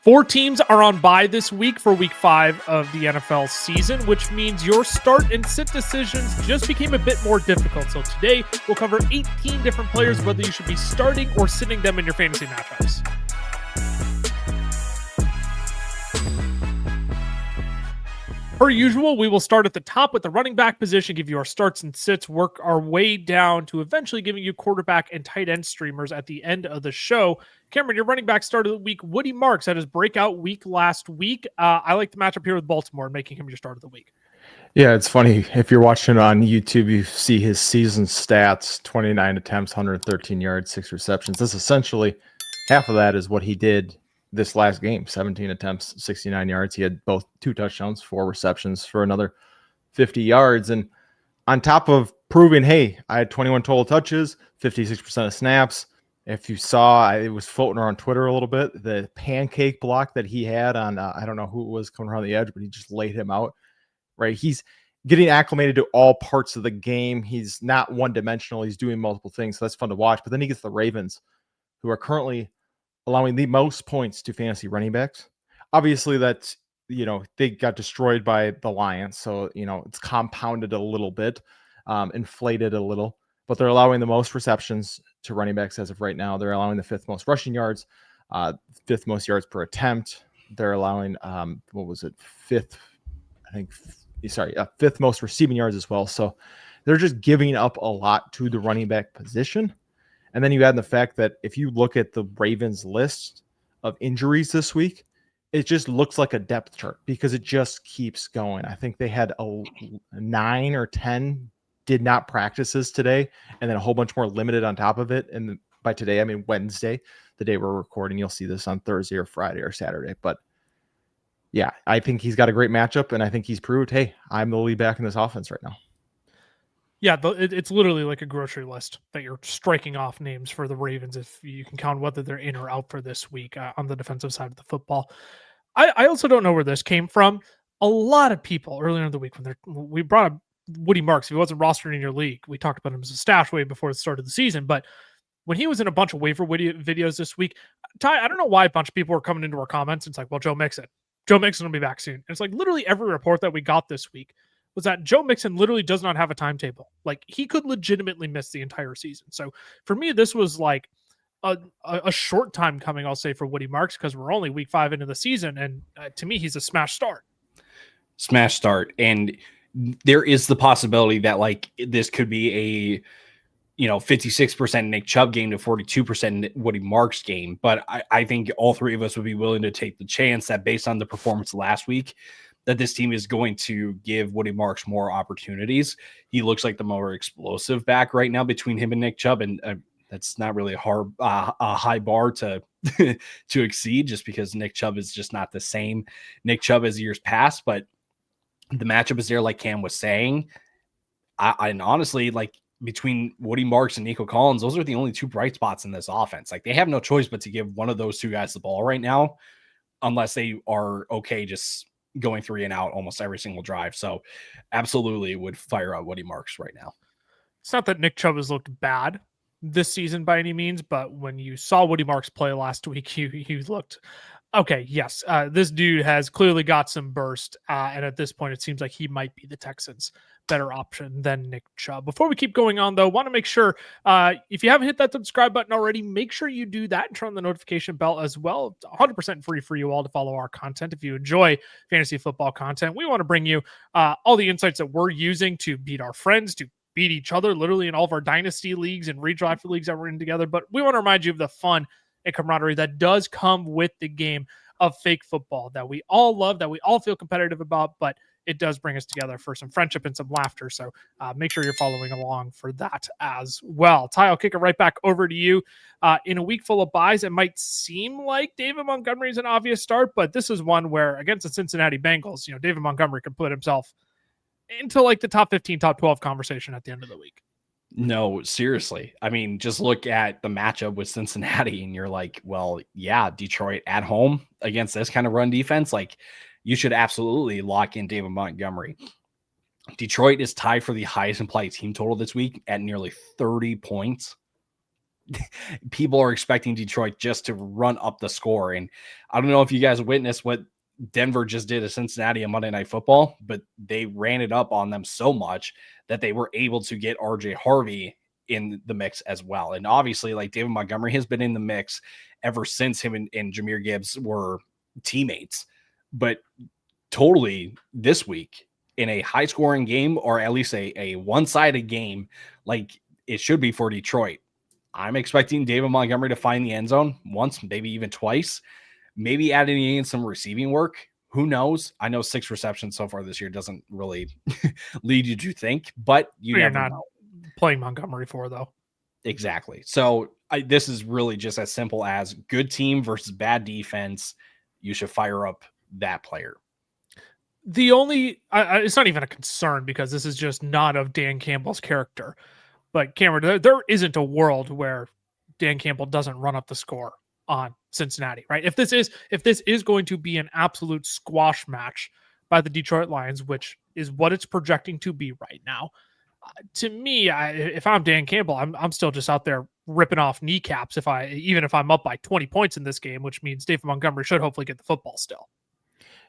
Four teams are on bye this week for week 5 of the NFL season, which means your start and sit decisions just became a bit more difficult. So today we'll cover 18 different players, whether you should be starting or sitting them in your fantasy matchups. Per usual, we will start at the top with the running back position, give you our starts and sits, work our way down to eventually giving you quarterback and tight end streamers at the end of the show. Cameron, your running back start of the week, Woody Marks, had his breakout week last week. I like the matchup here with Baltimore, making him your start of the week. Yeah, it's funny. If you're watching on YouTube, you see his season stats, 29 attempts, 113 yards, 6 receptions. This essentially, half of that is what he did this last game, 17 attempts, 69 yards. He had both 2 touchdowns, 4 receptions for another 50 yards. And on top of proving, hey, I had 21 total touches, 56% of snaps. If you saw, it was floating around Twitter a little bit, the pancake block that he had on, I don't know who it was coming around the edge, but he just laid him out, right? He's getting acclimated to all parts of the game. He's not one-dimensional. He's doing multiple things, so that's fun to watch. But then he gets the Ravens, who are currently allowing the most points to fantasy running backs. Obviously, that's, they got destroyed by the Lions, so, it's compounded a little bit, inflated a little, but they're allowing the most receptions to running backs as of right now. They're allowing the 5th most rushing yards, 5th most yards per attempt. They're allowing, 5th most receiving yards as well. So they're just giving up a lot to the running back position. And then you add in the fact that if you look at the Ravens list of injuries this week, it just looks like a depth chart because it just keeps going. I think they had 9 or 10 did not practices today, and then a whole bunch more limited on top of it. And by today, I mean Wednesday, the day we're recording. You'll see this on Thursday or Friday or Saturday. But yeah, I think he's got a great matchup, and I think he's proved, hey, I'm the lead back in this offense right now. Yeah, it's literally like a grocery list that you're striking off names for the Ravens if you can count whether they're in or out for this week on the defensive side of the football. I also don't know where this came from. A lot of people earlier in the week when we brought up Woody Marks, if he wasn't rostered in your league, we talked about him as a stash way before the start of the season, but when he was in a bunch of waiver videos this week, Ty, I don't know why a bunch of people were coming into our comments and it's like, well, Joe Mixon will be back soon. And it's like literally every report that we got this week was that Joe Mixon literally does not have a timetable. Like he could legitimately miss the entire season. So for me, this was like a short time coming, I'll say, for Woody Marks, because we're only week 5 into the season. And to me, he's a smash start. And there is the possibility that like this could be a 56% Nick Chubb game to 42% Woody Marks game. But I think all three of us would be willing to take the chance that based on the performance last week, that this team is going to give Woody Marks more opportunities. He looks like the more explosive back right now between him and Nick Chubb. And that's not really a high bar to to exceed, just because Nick Chubb is just not the same Nick Chubb as years past. But the matchup is there, like Cam was saying. And honestly, like between Woody Marks and Nico Collins, those are the only 2 bright spots in this offense. Like they have no choice but to give one of those 2 guys the ball right now, unless they are okay just going 3 and out almost every single drive. So absolutely would fire out Woody Marks right now. It's not that Nick Chubb has looked bad this season by any means, but when you saw Woody Marks play last week, he looked okay. Yes, this dude has clearly got some burst, and at this point, it seems like he might be the Texans' better option than Nick Chubb. Before we keep going on, though, want to make sure if you haven't hit that subscribe button already, make sure you do that and turn on the notification bell as well. It's 100% free for you all to follow our content. If you enjoy fantasy football content, we want to bring you all the insights that we're using to beat our friends, to beat each other, literally in all of our dynasty leagues and redraft leagues that we're in together. But we want to remind you of the fun and camaraderie that does come with the game of fake football that we all love, that we all feel competitive about, but it does bring us together for some friendship and some laughter. So make sure you're following along for that as well. Ty, I'll kick it right back over to you. In a week full of buys, it might seem like David Montgomery is an obvious start, but this is one where against the Cincinnati Bengals, David Montgomery could put himself into like the top 15, top 12 conversation at the end of the week. No, seriously. I mean, just look at the matchup with Cincinnati and you're like, well, yeah, Detroit at home against this kind of run defense. Like you should absolutely lock in David Montgomery. Detroit is tied for the highest implied team total this week at nearly 30 points. people are expecting Detroit just to run up the score. And I don't know if you guys witnessed what Denver just did to Cincinnati on Monday Night Football, but they ran it up on them so much that they were able to get RJ Harvey in the mix as well. And obviously, like, David Montgomery has been in the mix ever since him and Jahmyr Gibbs were teammates. But totally this week in a high scoring game, or at least a one-sided game, like it should be for Detroit, I'm expecting David Montgomery to find the end zone once, maybe even twice, maybe adding in some receiving work. Who knows? I know 6 receptions so far this year doesn't really lead you to think, but you're not playing Montgomery for, though. Exactly. So this is really just as simple as good team versus bad defense. You should fire up that player. The only, it's not even a concern because this is just not of Dan Campbell's character. But Cameron, there isn't a world where Dan Campbell doesn't run up the score on Cincinnati, right? If this is going to be an absolute squash match by the Detroit Lions, which is what it's projecting to be right now, to me, if I'm Dan Campbell, I'm still just out there ripping off kneecaps even if I'm up by 20 points in this game, which means David Montgomery should hopefully get the football still.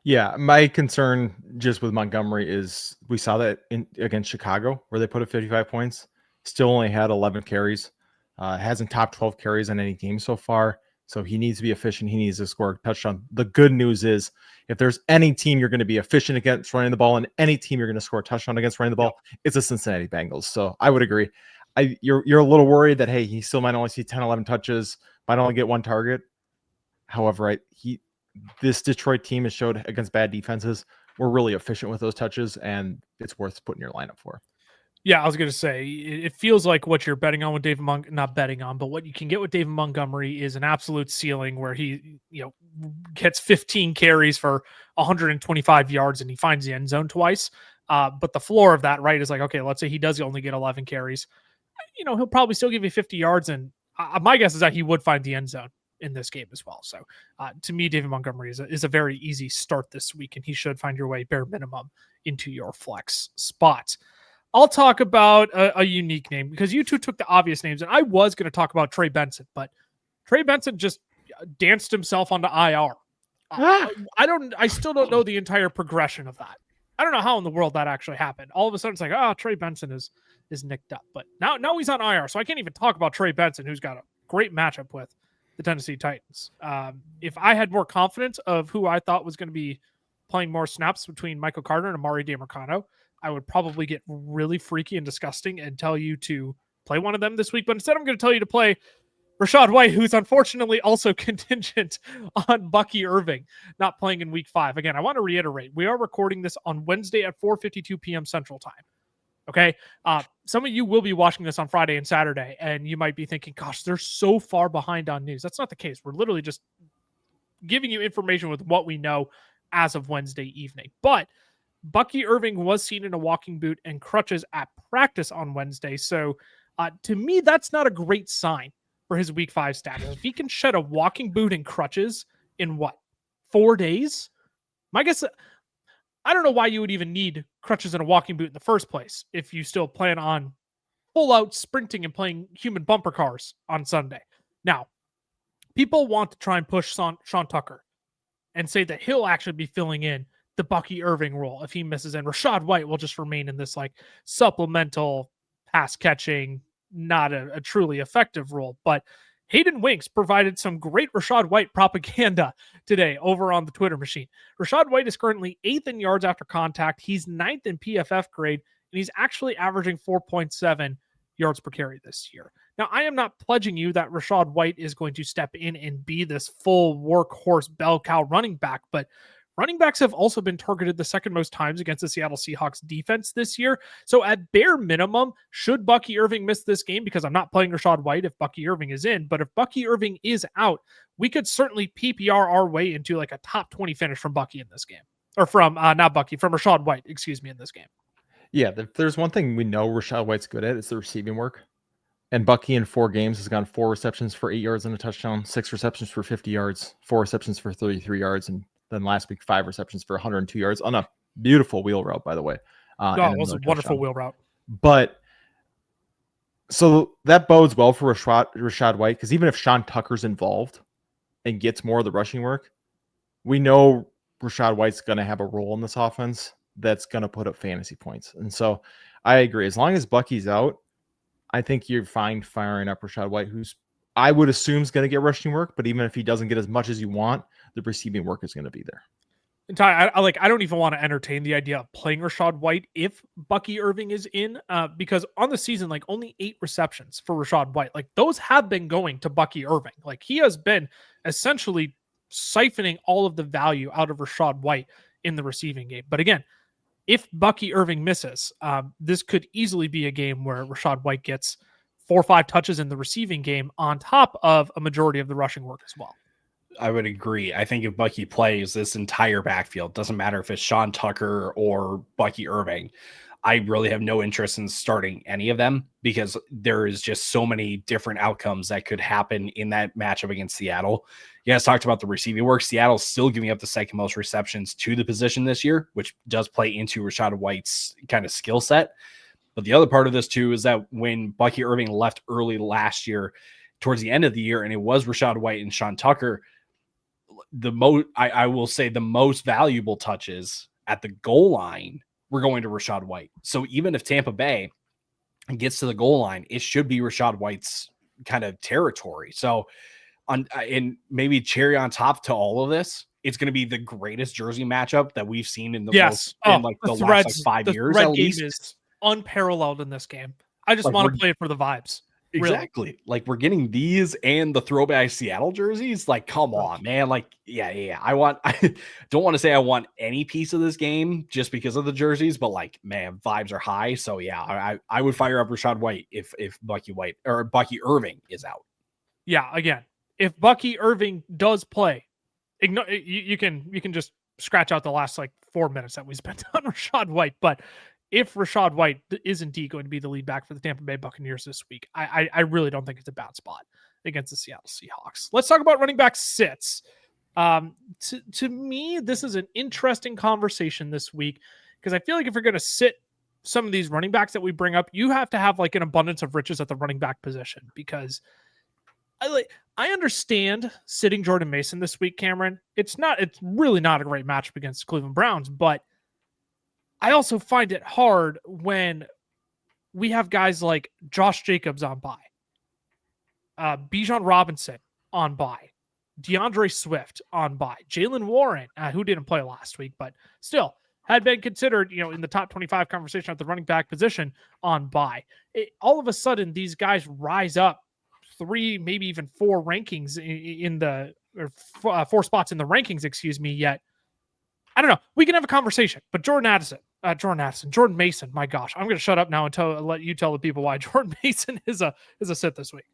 Yeah, my concern just with Montgomery is we saw that against Chicago where they put up 55 points, still only had 11 carries, hasn't topped 12 carries in any game so far. So he needs to be efficient. He needs to score a touchdown. The good news is if there's any team you're going to be efficient against running the ball and any team you're going to score a touchdown against running the ball, it's the Cincinnati Bengals. So I would agree. You're a little worried that, hey, he still might only see 10, 11 touches, might only get 1 target. However, this Detroit team has showed against bad defenses, we're really efficient with those touches, and it's worth putting your lineup for. Yeah, I was going to say, it feels like what you're betting on with David not betting on, but what you can get with David Montgomery is an absolute ceiling where he, gets 15 carries for 125 yards and he finds the end zone twice. But the floor of that, right, is like, okay, let's say he does only get 11 carries. He'll probably still give you 50 yards. And my guess is that he would find the end zone in this game as well. So to me, David Montgomery is a very easy start this week, and he should find your way bare minimum into your flex spot. I'll talk about a unique name because you two took the obvious names, and I was going to talk about Trey Benson, but Trey Benson just danced himself onto IR. I still don't know the entire progression of that. I don't know how in the world that actually happened. All of a sudden it's like, Trey Benson is nicked up, but now he's on IR. So I can't even talk about Trey Benson, who's got a great matchup with the Tennessee Titans. If I had more confidence of who I thought was going to be playing more snaps between Michael Carter and Amari DiMercano, I would probably get really freaky and disgusting and tell you to play one of them this week. But instead, I'm going to tell you to play Rachaad White, who's unfortunately also contingent on Bucky Irving not playing in week 5. Again, I want to reiterate, we are recording this on Wednesday at 4:52 p.m. Central Time. Okay. Some of you will be watching this on Friday and Saturday, and you might be thinking, gosh, they're so far behind on news. That's not the case. We're literally just giving you information with what we know as of Wednesday evening. But Bucky Irving was seen in a walking boot and crutches at practice on Wednesday. So to me, that's not a great sign for his week 5 status. If he can shed a walking boot and crutches in 4 days? My guess, I don't know why you would even need crutches and a walking boot in the first place if you still plan on full out sprinting and playing human bumper cars on Sunday. Now, people want to try and push Sean Tucker and say that he'll actually be filling in the Bucky Irving role if he misses, and Rachaad White will just remain in this supplemental pass catching, not a truly effective role. But Hayden Winks provided some great Rachaad White propaganda today over on the Twitter machine. Rachaad White is currently 8th in yards after contact. He's 9th in PFF grade, and he's actually averaging 4.7 yards per carry this year. Now, I am not pledging you that Rachaad White is going to step in and be this full workhorse bell cow running back, but running backs have also been targeted the second most times against the Seattle Seahawks defense this year. So at bare minimum, should Bucky Irving miss this game, because I'm not playing Rachaad White if Bucky Irving is in, but if Bucky Irving is out, we could certainly PPR our way into a top 20 finish from Bucky in this game. Or from, not Bucky, from Rachaad White, in this game. Yeah, if there's one thing we know Rachaad White's good at, it's the receiving work. And Bucky in 4 games has gone 4 receptions for 8 yards and a touchdown, 6 receptions for 50 yards, 4 receptions for 33 yards, and then last week 5 receptions for 102 yards on a beautiful wheel route, by the way. It was a wonderful wheel route. But So that bodes well for Rashad White, because even if Sean Tucker's involved and gets more of the rushing work, we know Rashad White's going to have a role in this offense that's going to put up fantasy points. And so I agree. As long as Bucky's out, I think you're fine firing up Rashad White, who's I would assume is going to get rushing work, but even if he doesn't get as much as you want, the receiving work is going to be there. And Ty, I don't even want to entertain the idea of playing Rashad White if Bucky Irving is in, because on the season, like only 8 receptions for Rashad White. Like those have been going to Bucky Irving. Like he has been essentially siphoning all of the value out of Rashad White in the receiving game. But again, if Bucky Irving misses, this could easily be a game where Rashad White gets 4 or 5 touches in the receiving game on top of a majority of the rushing work as well. I would agree. I think if Bucky plays, this entire backfield, doesn't matter if it's Sean Tucker or Bucky Irving, I really have no interest in starting any of them because there is just so many different outcomes that could happen in that matchup against Seattle. You guys talked about the receiving work. Seattle's still giving up the second most receptions to the position this year, which does play into Rashad White's kind of skill set. But the other part of this too is that when Bucky Irving left early last year, towards the end of the year, and it was Rashad White and Sean Tucker, I will say the most valuable touches at the goal line were going to Rashad White. So even if Tampa Bay gets to the goal line, it should be Rashad White's kind of territory. So and maybe cherry on top to all of this, it's going to be the greatest jersey matchup that we've seen in the last like 5 years. The game is unparalleled in this game. I just want to play it for the vibes. Exactly. Really? Like we're getting these and the throwback Seattle jerseys. Like, come on, man. Like, yeah. I don't want to say I want any piece of this game just because of the jerseys, but like, man, vibes are high. So yeah, I would fire up Rashad White if Bucky Irving is out. Yeah. Again, if Bucky Irving does play, you can just scratch out the last like 4 minutes that we spent on Rashad White, but if Rashad White is indeed going to be the lead back for the Tampa Bay Buccaneers this week, I really don't think it's a bad spot against the Seattle Seahawks. Let's talk about running back sits. To me, this is an interesting conversation this week because I feel like if you're going to sit some of these running backs that we bring up, you have to have like an abundance of riches at the running back position because I understand sitting Jordan Mason this week, Cameron. It's really not a great matchup against the Cleveland Browns, but I also find it hard when we have guys like Josh Jacobs on bye, Bijan Robinson on bye, DeAndre Swift on bye, Jalen Warren, who didn't play last week, but still had been considered, in the top 25 conversation at the running back position on bye. All of a sudden, these guys rise up 3, maybe even 4 rankings four spots in the rankings, yet. I don't know. We can have a conversation, but Jordan Mason. My gosh, I'm going to shut up now and let you tell the people why Jordan Mason is a sit this week.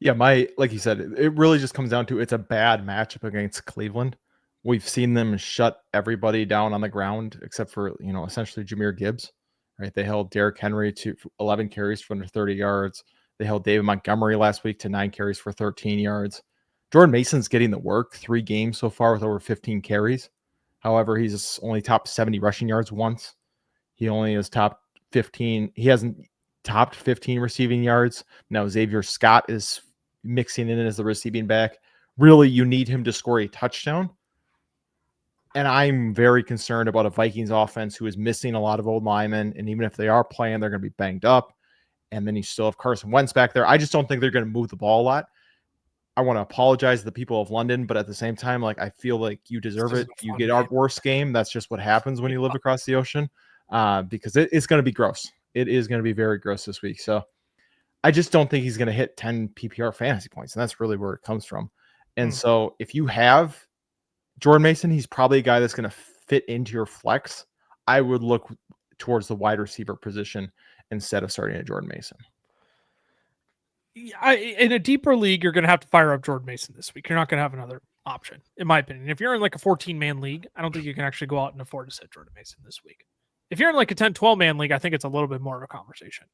Yeah, like you said, it really just comes down to it's a bad matchup against Cleveland. We've seen them shut everybody down on the ground except for essentially Jahmyr Gibbs. Right? They held Derrick Henry to 11 carries for under 30 yards. They held David Montgomery last week to 9 carries for 13 yards. Jordan Mason's getting the work. 3 games so far with over 15 carries. However, he's only top 70 rushing yards once. He only is top 15. He hasn't topped 15 receiving yards. Now, Xavier Scott is mixing in as the receiving back. Really, you need him to score a touchdown. And I'm very concerned about a Vikings offense who is missing a lot of old linemen. And even if they are playing, they're going to be banged up. And then you still have Carson Wentz back there. I just don't think they're going to move the ball a lot. I want to apologize to the people of London, but at the same time, like I feel like you deserve it. You get our worst game. That's just what happens when you live across the ocean, because it's going to be gross. It is going to be very gross this week. So I just don't think he's going to hit 10 PPR fantasy points, and that's really where it comes from. And so if you have Jordan Mason, he's probably a guy that's going to fit into your flex. I would look towards the wide receiver position instead of starting at Jordan Mason. In a deeper league, you're going to have to fire up Jordan Mason this week. You're not going to have another option, in my opinion. If you're in like a 14-man league, I don't think you can actually go out and afford to sit Jordan Mason this week. If you're in like a 10, 12-man league, I think it's a little bit more of a conversation.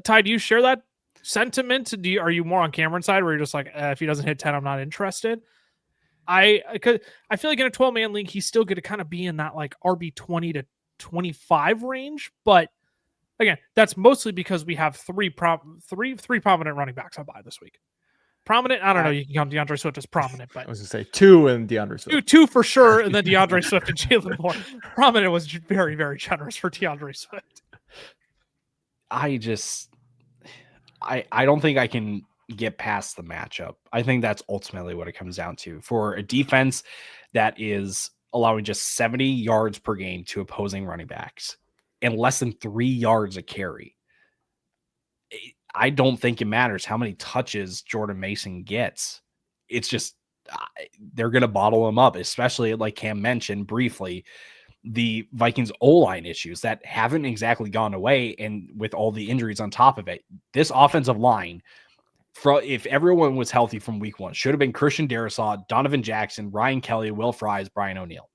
Ty, do you share that sentiment? Are you more on Cameron's side where you're just like, if he doesn't hit 10, I'm not interested? I feel like in a 12-man league, he's still going to kind of be in that like RB 20 to 25 range, but Again, that's mostly because we have three prominent running backs on bye this week. Prominent, I don't know. You can count DeAndre Swift as prominent, but I was gonna say 2 and DeAndre Swift. two for sure, and then DeAndre Swift and Jalen Moore. Prominent was very, very generous for DeAndre Swift. I don't think I can get past the matchup. I think that's ultimately what it comes down to for a defense that is allowing just 70 yards per game to opposing running backs and less than 3 yards a carry. I don't think it matters how many touches Jordan Mason gets. It's just they're going to bottle him up, especially like Cam mentioned briefly, the Vikings O-line issues that haven't exactly gone away. And with all the injuries on top of it, this offensive line, if everyone was healthy from week 1, should have been Christian Darrisaw, Donovan Jackson, Ryan Kelly, Will Fries, Brian O'Neill.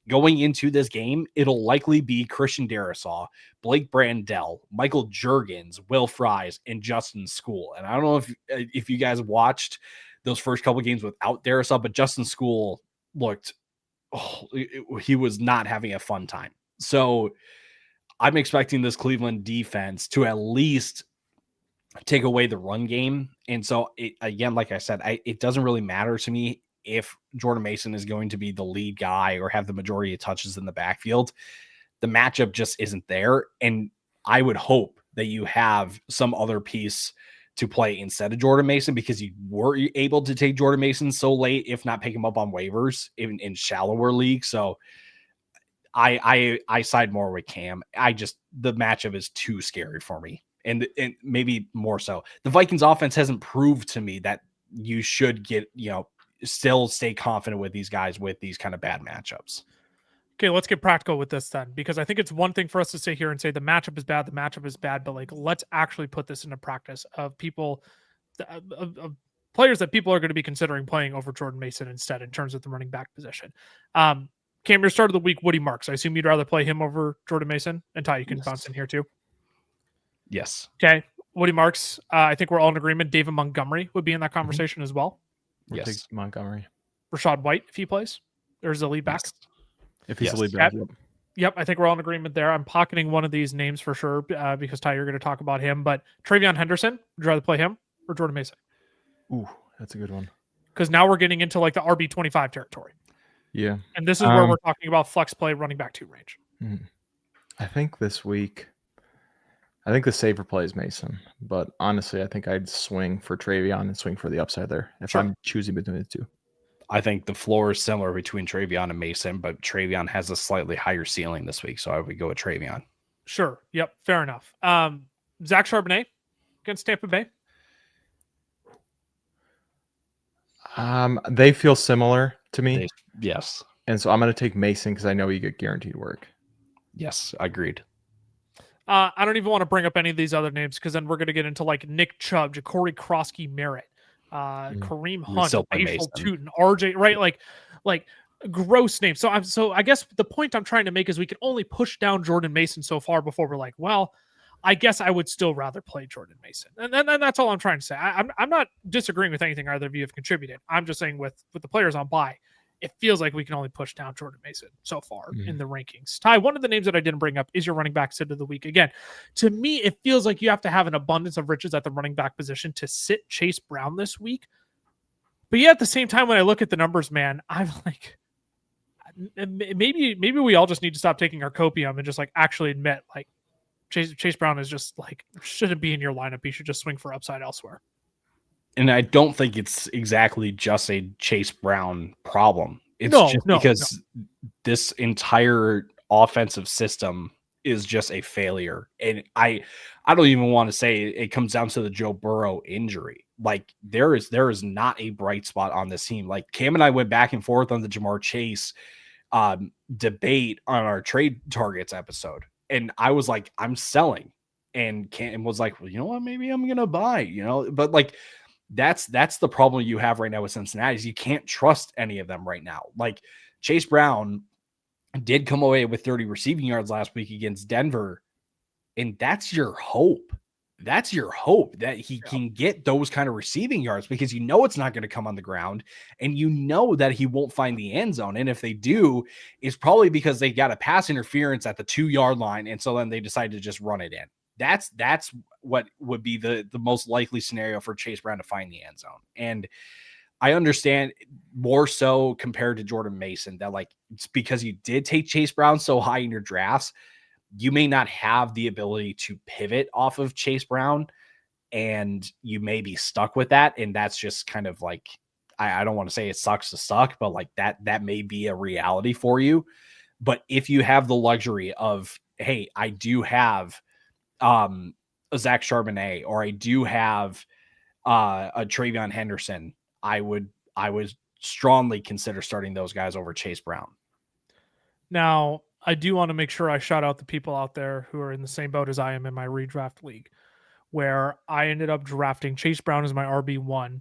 Going into this game, it'll likely be Christian Darrisaw, Blake Brandell, Michael Juergens, Will Fries, and Justin School. And I don't know if you guys watched those first couple games without Darrisaw, but Justin School looked, he was not having a fun time. So I'm expecting this Cleveland defense to at least take away the run game. And so, again, like I said, it doesn't really matter to me if Jordan Mason is going to be the lead guy or have the majority of touches in the backfield. The matchup just isn't there. And I would hope that you have some other piece to play instead of Jordan Mason, because you were able to take Jordan Mason so late, if not pick him up on waivers in shallower leagues. So I side more with Cam. The matchup is too scary for me. And maybe more so. The Vikings offense hasn't proved to me that you should get, still stay confident with these guys with these kind of bad matchups. Okay, let's get practical with this then, because I think it's one thing for us to sit here and say the matchup is bad, but like, let's actually put this into practice of people, of players that people are going to be considering playing over Jordan Mason instead in terms of the running back position. Cam, your start of the week, Woody Marks. I assume you'd rather play him over Jordan Mason. And Ty, you can bounce in here too. Yes. Okay, Woody Marks. I think we're all in agreement. David Montgomery would be in that conversation as well. Yes. Montgomery. Rashad White, if he plays. There's the lead back. Yes. If he's the lead back. Yep, I think we're all in agreement there. I'm pocketing one of these names for sure because, Ty, you're going to talk about him. But Travion Henderson, would you rather play him or Jordan Mason? Ooh, that's a good one. Because now we're getting into like the RB25 territory. Yeah. And this is where we're talking about flex play running back 2 range. I think this week, the safer play is Mason. But honestly, I think I'd swing for Travion and swing for the upside there if I'm choosing between the two. I think the floor is similar between Travion and Mason, but Travion has a slightly higher ceiling this week, so I would go with Travion. Sure. Yep. Fair enough. Zach Charbonnet against Tampa Bay. They feel similar to me. Yes. And so I'm going to take Mason because I know you get guaranteed work. Yes, agreed. I don't even want to bring up any of these other names because then we're going to get into like Nick Chubb, Ja'Cory Krosky Merritt, Kareem Hunt, Bashal Tutin, RJ, right? Like gross names. So I guess the point I'm trying to make is we can only push down Jordan Mason so far before we're like, well, I guess I would still rather play Jordan Mason. And then that's all I'm trying to say. I'm not disagreeing with anything either of you have contributed. I'm just saying with the players on bye, it feels like we can only push down Jordan Mason so far in the rankings. Ty, one of the names that I didn't bring up is your running back sit of the week. Again, to me, it feels like you have to have an abundance of riches at the running back position to sit Chase Brown this week. But yeah, at the same time, when I look at the numbers, man, I'm like, maybe we all just need to stop taking our copium and just like actually admit like Chase Brown is just like shouldn't be in your lineup. You should just swing for upside elsewhere. And I don't think it's exactly just a Chase Brown problem. It's because this entire offensive system is just a failure. And I don't even want to say it comes down to the Joe Burrow injury. Like there is not a bright spot on this team. Like Cam and I went back and forth on the Jamar Chase debate on our trade targets episode. And I was like, I'm selling. And Cam was like, well, you know what? Maybe I'm going to buy, but like, that's the problem you have right now with Cincinnati is you can't trust any of them right now. Like Chase Brown did come away with 30 receiving yards last week against Denver, and that's your hope. that's your hope that he can get those kind of receiving yards, because you know it's not going to come on the ground, and you know that he won't find the end zone. And if they do, it's probably because they got a pass interference at the 2-yard line, and so then they decide to just run it in. That's what would be the most likely scenario for Chase Brown to find the end zone. And I understand more so compared to Jordan Mason that, like, it's because you did take Chase Brown so high in your drafts, you may not have the ability to pivot off of Chase Brown, and you may be stuck with that. And that's just kind of like, I don't want to say it sucks to suck, but like that may be a reality for you. But if you have the luxury of, hey, I do have a Zach Charbonnet, or I do have a Travion Henderson, I would strongly consider starting those guys over Chase Brown. Now, I do want to make sure I shout out the people out there who are in the same boat as I am in my redraft league, where I ended up drafting Chase Brown as my RB1. I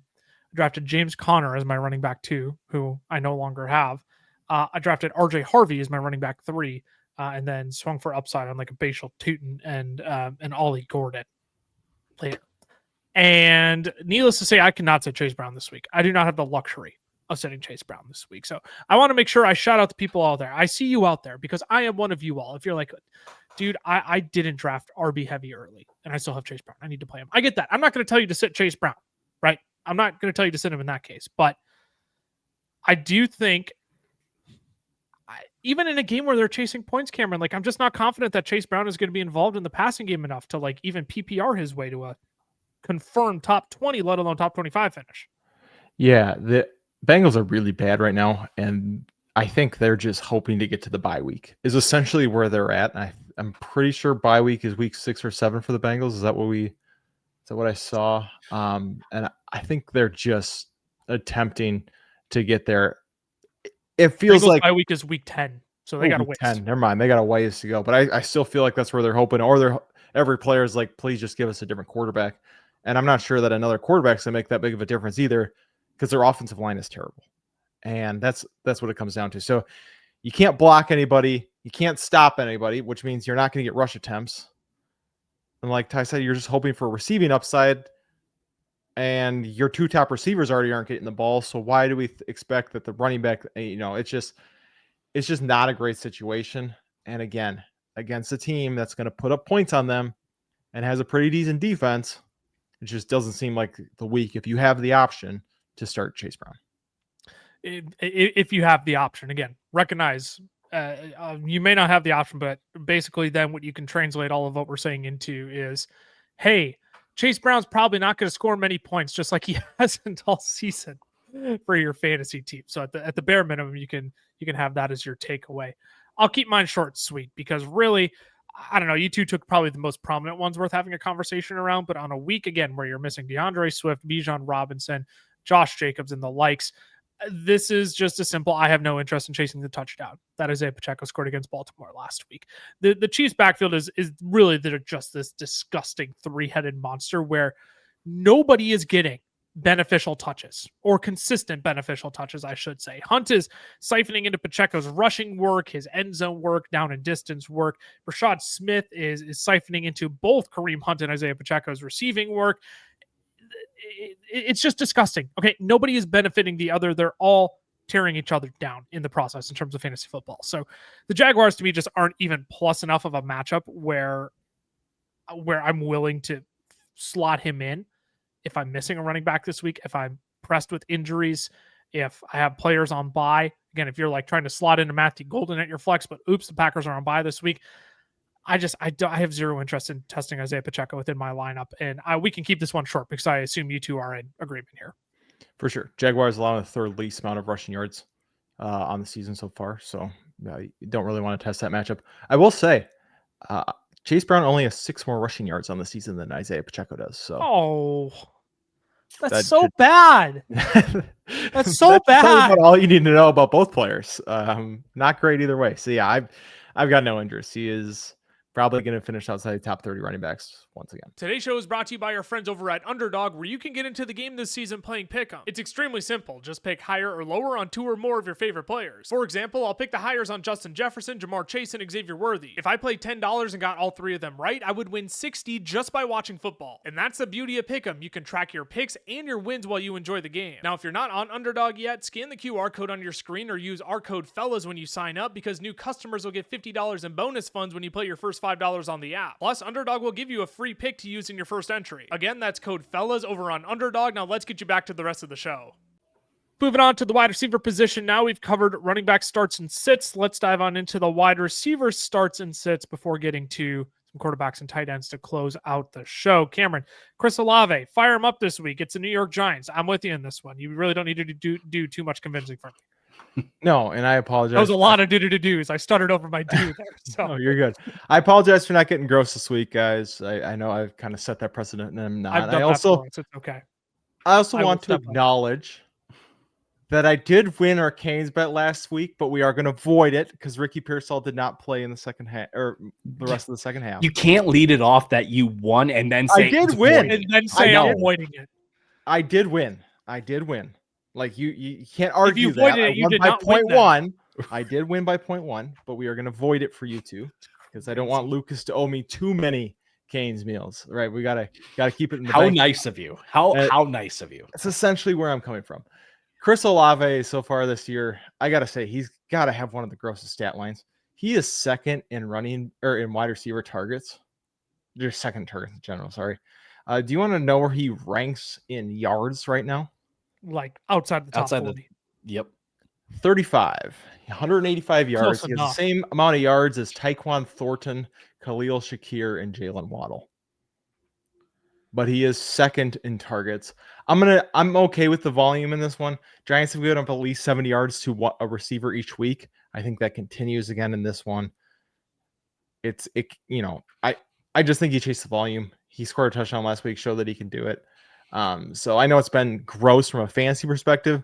drafted James Conner as my running back 2, who I no longer have. I drafted RJ Harvey as my running back 3, and then swung for upside on like a Bashal Tootin and Ollie Gordon later. And needless to say, I cannot sit Chase Brown this week. I do not have the luxury of sitting Chase Brown this week. So I want to make sure I shout out the people out there. I see you out there because I am one of you all. If you're like, dude, I didn't draft RB heavy early and I still have Chase Brown, I need to play him. I get that. I'm not going to tell you to sit Chase Brown, right? I'm not going to tell you to sit him in that case. But I do think even in a game where they're chasing points, Cameron, like, I'm just not confident that Chase Brown is going to be involved in the passing game enough to like even PPR his way to a confirmed top 20, let alone top 25 finish. Yeah, the Bengals are really bad right now, and I think they're just hoping to get to the bye week is essentially where they're at. I'm pretty sure bye week is week 6 or 7 for the Bengals. Is that what I saw? And I think they're just attempting to get there. It feels Bengals like bye week is week 10, so they got a ways. 10. Never mind, they got a ways to go. But I still feel like that's where they're hoping, or every player is like, please just give us a different quarterback. And I'm not sure that another quarterback's gonna make that big of a difference either, because their offensive line is terrible. And that's what it comes down to. So you can't block anybody, you can't stop anybody, which means you're not going to get rush attempts. And like Ty said, you're just hoping for receiving upside, and your 2 top receivers already aren't getting the ball. So why do we expect that the running back, it's just not a great situation. And again, against a team that's going to put up points on them and has a pretty decent defense, it just doesn't seem like the week if you have the option to start Chase Brown. If you have the option, again, recognize you may not have the option, but basically then what you can translate all of what we're saying into is, hey, Chase Brown's probably not going to score many points, just like he hasn't all season for your fantasy team. So at the bare minimum, you can have that as your takeaway. I'll keep mine short and sweet because really, I don't know, you two took probably the most prominent ones worth having a conversation around, but on a week again where you're missing DeAndre Swift, Bijan Robinson, Josh Jacobs, and the likes, this is just a simple, I have no interest in chasing the touchdown that Isaiah Pacheco scored against Baltimore last week. The Chiefs backfield is really just this disgusting 3-headed monster where nobody is getting beneficial touches or consistent beneficial touches, I should say. Hunt is siphoning into Pacheco's rushing work, his end zone work, down and distance work. Rashad Smith is siphoning into both Kareem Hunt and Isaiah Pacheco's receiving work. It's just disgusting. Okay, nobody is benefiting the other. They're all tearing each other down in the process in terms of fantasy football. So the Jaguars to me just aren't even plus enough of a matchup where I'm willing to slot him in if I'm missing a running back this week, if I'm pressed with injuries, if I have players on bye. Again, if you're like trying to slot into Matthew Golden at your flex, but oops, the Packers are on bye this week. I have zero interest in testing Isaiah Pacheco within my lineup, and we can keep this one short because I assume you two are in agreement here. For sure. Jaguars allowing the 3rd least amount of rushing yards on the season so far, so you don't really want to test that matchup. I will say, Chase Brown only has 6 more rushing yards on the season than Isaiah Pacheco does. So that's so bad. That's so bad. About all you need to know about both players. Not great either way. So yeah, I've got no interest. He is probably going to finish outside the top 30 running backs once again. Today's show is brought to you by our friends over at Underdog, where you can get into the game this season playing Pick'em. It's extremely simple. Just pick higher or lower on 2 or more of your favorite players. For example, I'll pick the higher on Justin Jefferson, Jamar Chase, and Xavier Worthy. If I played $10 and got all 3 of them right, I would win $60 just by watching football. And that's the beauty of Pick'em. You can track your picks and your wins while you enjoy the game. Now, if you're not on Underdog yet, scan the QR code on your screen or use our code FELLAS when you sign up, because new customers will get $50 in bonus funds when you play your first $5 on the app. Plus, Underdog will give you a free pick to use in your first entry. Again, that's code FELLAS over on Underdog. Now let's get you back to the rest of the show. Moving on to the wide receiver position now. We've covered running back starts and sits. Let's dive on into the wide receiver starts and sits before getting to some quarterbacks and tight ends to close out the show. Cameron, Chris Olave, fire him up this week. It's the New York Giants. I'm with you in this one. You really don't need to do too much convincing for me. No, and I apologize. That was a lot of do-do-do-dos. I stuttered over my do there. So. No, you're good. I apologize for not getting gross this week, guys. I know I've kind of set that precedent, and I'm not. I've done I also, that it's okay. I also want to acknowledge that I did win our Canes bet last week, but we are going to void it because Ricky Pearsall did not play in the second half or the rest of the second half. You can't lead it off that you won and then say I did win, and then say I'm voiding it. I did win. Like you can't argue if you voided that. It, you did by not point win one. I did win by 0.1, but we are going to void it for you two because I don't want Lucas to owe me too many Canes meals. Right? We gotta keep it in the How bank. nice of you. How nice of you. It's essentially where I'm coming from. Chris Olave so far this year, I gotta say he's got to have one of the grossest stat lines. He is second in running or in wide receiver targets. Just second targets in general. Sorry. Do you want to know where he ranks in yards right now? Like outside the top 40. Yep. 35, 185 yards. Close He has enough. the same amount of yards as Tyquan Thornton, Khalil Shakir, and Jalen Waddle. But he is second in targets. I'm okay with the volume in this one. Giants have given up at least 70 yards to a receiver each week. I think that continues again in this one. I just think he chased the volume. He scored a touchdown last week, showed that he can do it. So I know it's been gross from a fantasy perspective,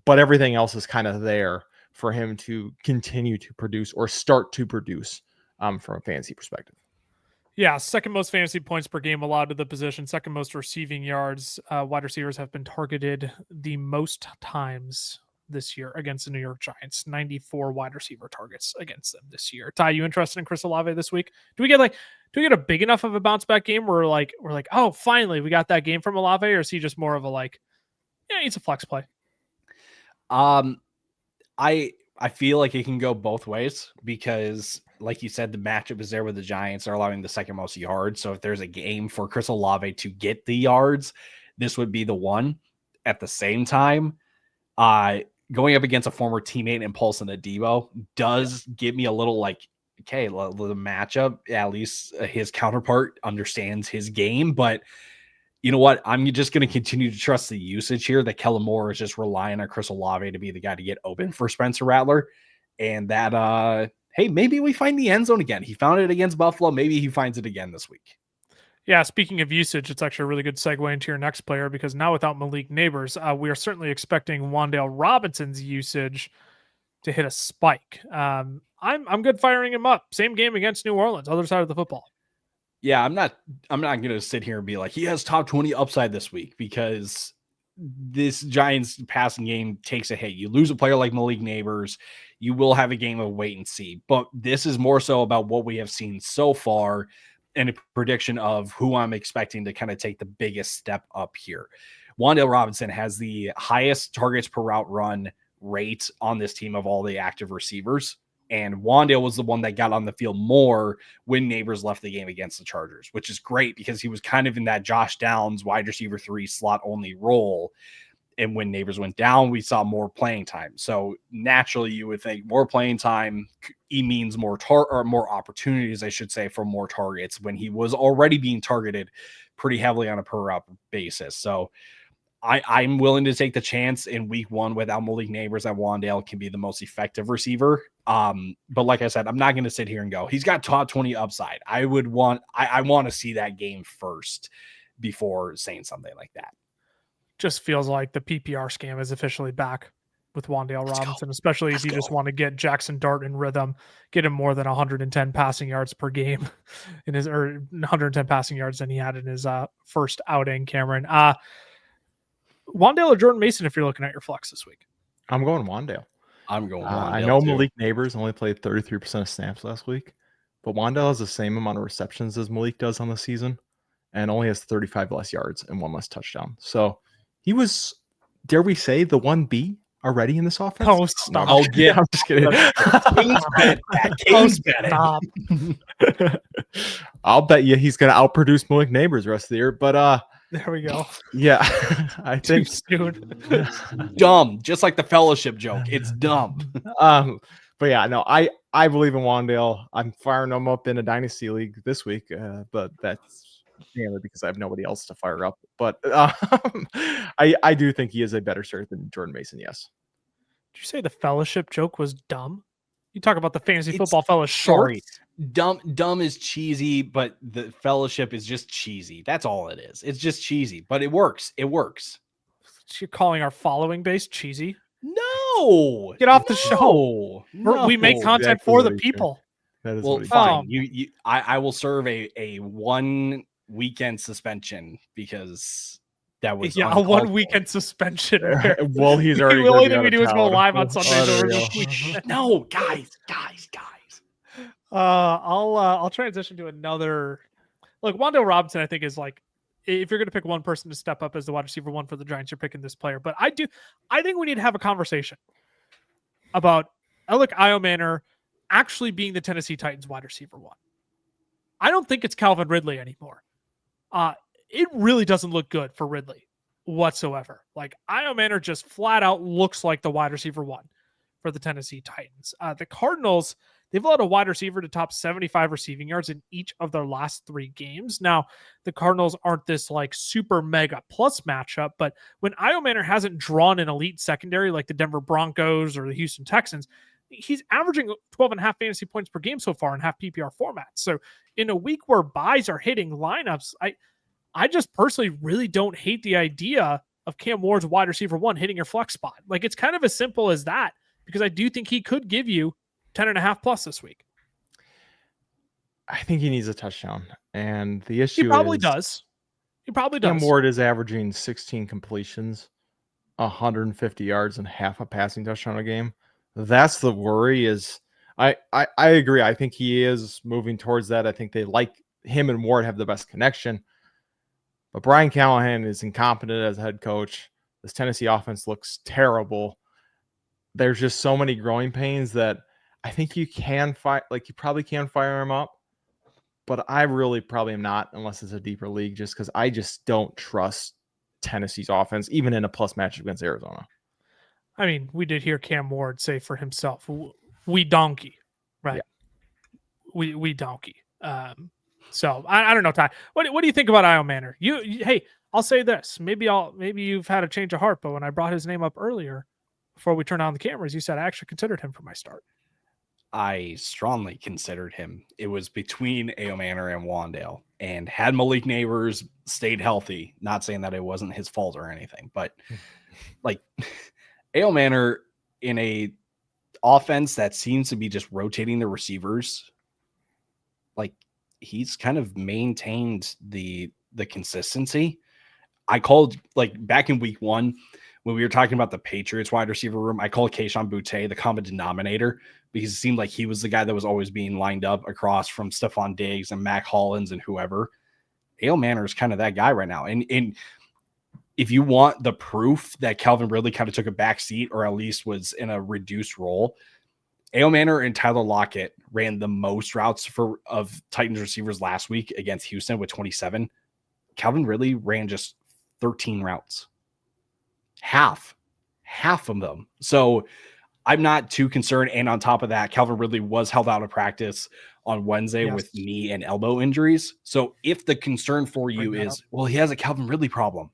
but everything else is kind of there for him to continue to produce or start to produce from a fantasy perspective. Yeah, second most fantasy points per game allowed to the position, second most receiving yards. Wide receivers have been targeted the most times this year against the New York Giants. 94 wide receiver targets against them this year. Ty, you interested in Chris Olave this week? Do we get a big enough of a bounce back game where we're like, oh, finally we got that game from Olave, or is he just more of a he's a flex play? I feel like it can go both ways because, like you said, the matchup is there with the Giants. They're allowing the second most yards. So if there's a game for Chris Olave to get the yards, this would be the one. At the same time, going up against a former teammate and Paulson Adebo does give me a little okay, the matchup, at least his counterpart understands his game. But you know what? I'm just going to continue to trust the usage here that Kellen Moore is just relying on Chris Olave to be the guy to get open for Spencer Rattler. And that, hey, maybe we find the end zone again. He found it against Buffalo. Maybe he finds it again this week. Yeah, speaking of usage, it's actually a really good segue into your next player because now without Malik Neighbors, we are certainly expecting Wan'Dale Robinson's usage to hit a spike. I'm good firing him up. Same game against New Orleans, other side of the football. Yeah, I'm not going to sit here and be like, he has top 20 upside this week because this Giants passing game takes a hit. You lose a player like Malik Neighbors, you will have a game of wait and see. But this is more so about what we have seen so far and a prediction of who I'm expecting to kind of take the biggest step up here. Wan'Dale Robinson has the highest targets per route run rate on this team of all the active receivers. And Wan'Dale was the one that got on the field more when Neighbors left the game against the Chargers, which is great because he was kind of in that Josh Downs wide receiver 3 slot only role. And when Neighbors went down, we saw more playing time. So naturally, you would think more playing time means more more opportunities, I should say, for more targets when he was already being targeted pretty heavily on a per route basis. So I'm willing to take the chance in week 1 without Malik Neighbors that Wan'Dale can be the most effective receiver. But like I said, I'm not going to sit here and go, he's got top 20 upside. I want to see that game first before saying something like that. Just feels like the PPR scam is officially back. with Wan'Dale Let's go. Robinson, especially Let's if you go. just want to get Jackson Dart in rhythm, get him more than 110 passing yards per game in his, or 110 passing yards than he had in his first outing, Cameron. Wan'Dale or Jordan Mason if you're looking at your flex this week? I'm going Wan'Dale. I'm going I Wan'Dale know too. Malik Neighbors only played 33% of snaps last week, but Wan'Dale has the same amount of receptions as Malik does on the season and only has 35 less yards and 1 less touchdown. So he was, dare we say, the 1B already in this offense? Oh, stop. I'll get. I'm just kidding. King's bet that. King's bet it. Stop. I'll bet you he's going to outproduce Malik Neighbors the rest of the year. But There we go. yeah, I Too think soon. Dumb, just like the fellowship joke. It's dumb. But yeah, no, I believe in Wan'Dale. I'm firing him up in a dynasty league this week, but that's mainly because I have nobody else to fire up. But I do think he is a better start than Jordan Mason. Yes. Did you say the fellowship joke was dumb? You talk about the fantasy It's- football fellas sorry. shorts. Dumb is cheesy, but the fellowship is just cheesy. That's all it is. It's just cheesy, but it works. It works. You're calling our following base cheesy? No, Get off the show. No. We make content exactly for what the he said. people. That is Well, what he fine. said. I will serve a 1 weekend suspension because that was Yeah, a uncalled 1 for. weekend suspension. said. Well, he's already The only gonna thing be we out do of is go town. live on Sundays over Unreal. this weekend. No, guys. I'll transition to another. Look, Wan'Dale Robinson, I think, is like, if you're going to pick one person to step up as the wide receiver 1 for the Giants, you're picking this player. But I think we need to have a conversation about Alec Iomanner actually being the Tennessee Titans wide receiver 1. I don't think it's Calvin Ridley anymore. It really doesn't look good for Ridley whatsoever. Like, Iomanner just flat out looks like the wide receiver 1 for the Tennessee Titans. The Cardinals, they've allowed a wide receiver to top 75 receiving yards in each of their last 3 games. Now, the Cardinals aren't this like super mega plus matchup, but when Iomanner hasn't drawn an elite secondary like the Denver Broncos or the Houston Texans, he's averaging 12.5 fantasy points per game so far in half PPR formats. So in a week where buys are hitting lineups, I just personally really don't hate the idea of Cam Ward's wide receiver 1 hitting your flex spot. Like, it's kind of as simple as that, because I do think he could give you 10.5 plus this week. I think he needs a touchdown. And the issue He probably is does. He probably does. Cam Ward is averaging 16 completions, 150 yards, and half a passing touchdown a game. That's the worry. Is I agree. I think he is moving towards that. I think they like him and Ward have the best connection. But Brian Callahan is incompetent as head coach. This Tennessee offense looks terrible. There's just so many growing pains that I think you can fight. Like, you probably can fire him up, but I really probably am not, unless it's a deeper league, just because I just don't trust Tennessee's offense, even in a plus matchup against Arizona. I mean, we did hear Cam Ward say for himself, "We donkey," right? Yeah. We donkey. So I don't know, Ty. What do you think about Iomanner? Hey, I'll say this. Maybe you've had a change of heart, but when I brought his name up earlier, before we turned on the cameras, you said I actually considered him for my start. I strongly considered him. It was between Iomanner and Wan'Dale, and had Malik Neighbors stayed healthy, not saying that it wasn't his fault or anything, but like Iomanner in a offense that seems to be just rotating the receivers, like, he's kind of maintained the consistency. I called, like, back in week 1 when we were talking about the Patriots wide receiver room, I called Kayshon Boutte the common denominator, because it seemed like he was the guy that was always being lined up across from Stephon Diggs and Mac Hollins and whoever. Iomanner is kind of that guy right now. And if you want the proof that Calvin Ridley kind of took a back seat, or at least was in a reduced role, Iomanner and Tyler Lockett ran the most routes of Titans receivers last week against Houston with 27. Calvin Ridley ran just 13 routes. Half of them. So I'm not too concerned. And on top of that, Calvin Ridley was held out of practice on Wednesday with knee and elbow injuries. So if the concern for you is, well, he has a Calvin Ridley problem,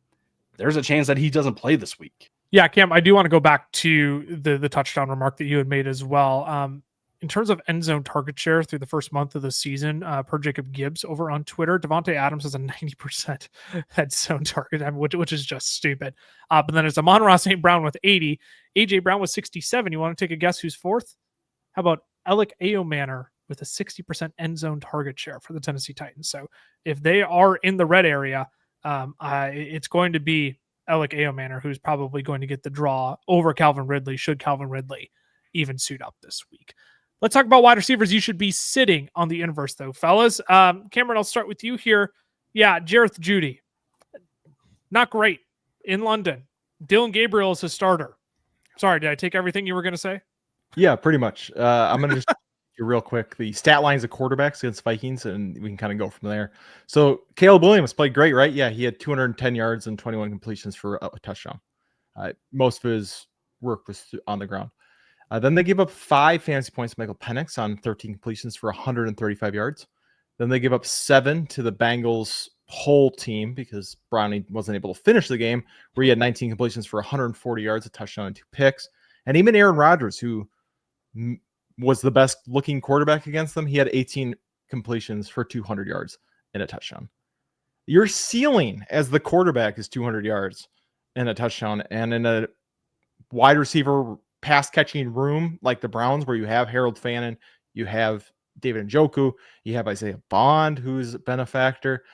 there's a chance that he doesn't play this week. Yeah, Cam, I do want to go back to the touchdown remark that you had made as well. in terms of end zone target share through the first month of the season, per Jacob Gibbs over on Twitter, Devontae Adams has a 90% head zone target, which is just stupid. But then it's Amon-Ra St. Brown with 80, AJ Brown with 67. You want to take a guess who's fourth? How about Alec Ayomanor with a 60% end zone target share for the Tennessee Titans? So if they are in the red area, it's going to be Alec Ayomanor who's probably going to get the draw over Calvin Ridley, should Calvin Ridley even suit up this week. Let's talk about wide receivers you should be sitting on the inverse, though, fellas. Cameron, I'll start with you here. Yeah, Jareth Judy. Not great in London. Dylan Gabriel is his starter. Sorry, did I take everything you were going to say? Yeah, pretty much. I'm going to just real quick the stat lines of quarterbacks against Vikings, and we can kind of go from there. So Caleb Williams played great, right? Yeah, he had 210 yards and 21 completions for a touchdown. Most of his work was on the ground. Then they give up 5 fantasy points to Michael Penix on 13 completions for 135 yards. Then they give up 7 to the Bengals whole team because Browning wasn't able to finish the game, where he had 19 completions for 140 yards, a touchdown, and 2 picks. And even Aaron Rodgers, who was the best looking quarterback against them, he had 18 completions for 200 yards and a touchdown. Your ceiling as the quarterback is 200 yards and a touchdown. And in a wide receiver pass catching room like the Browns, where you have Harold Fannin, you have David Njoku, you have Isaiah Bond, who's been a factor.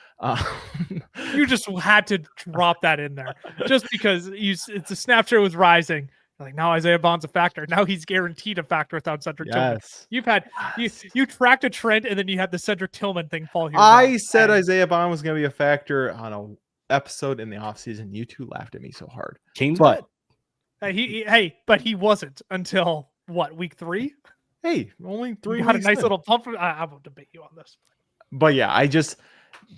You just had to drop that in there just because the Snapchat was rising. Like, now Isaiah Bond's a factor. Now he's guaranteed a factor without Cedric Tillman. You've had you tracked a trend, and then you had the Cedric Tillman thing fall here. I said Isaiah Bond was going to be a factor on an episode in the offseason. You two laughed at me so hard. Kane's but but he wasn't until what, week 3? Hey, only 3 had a nice little pump. I won't debate you on this. But yeah,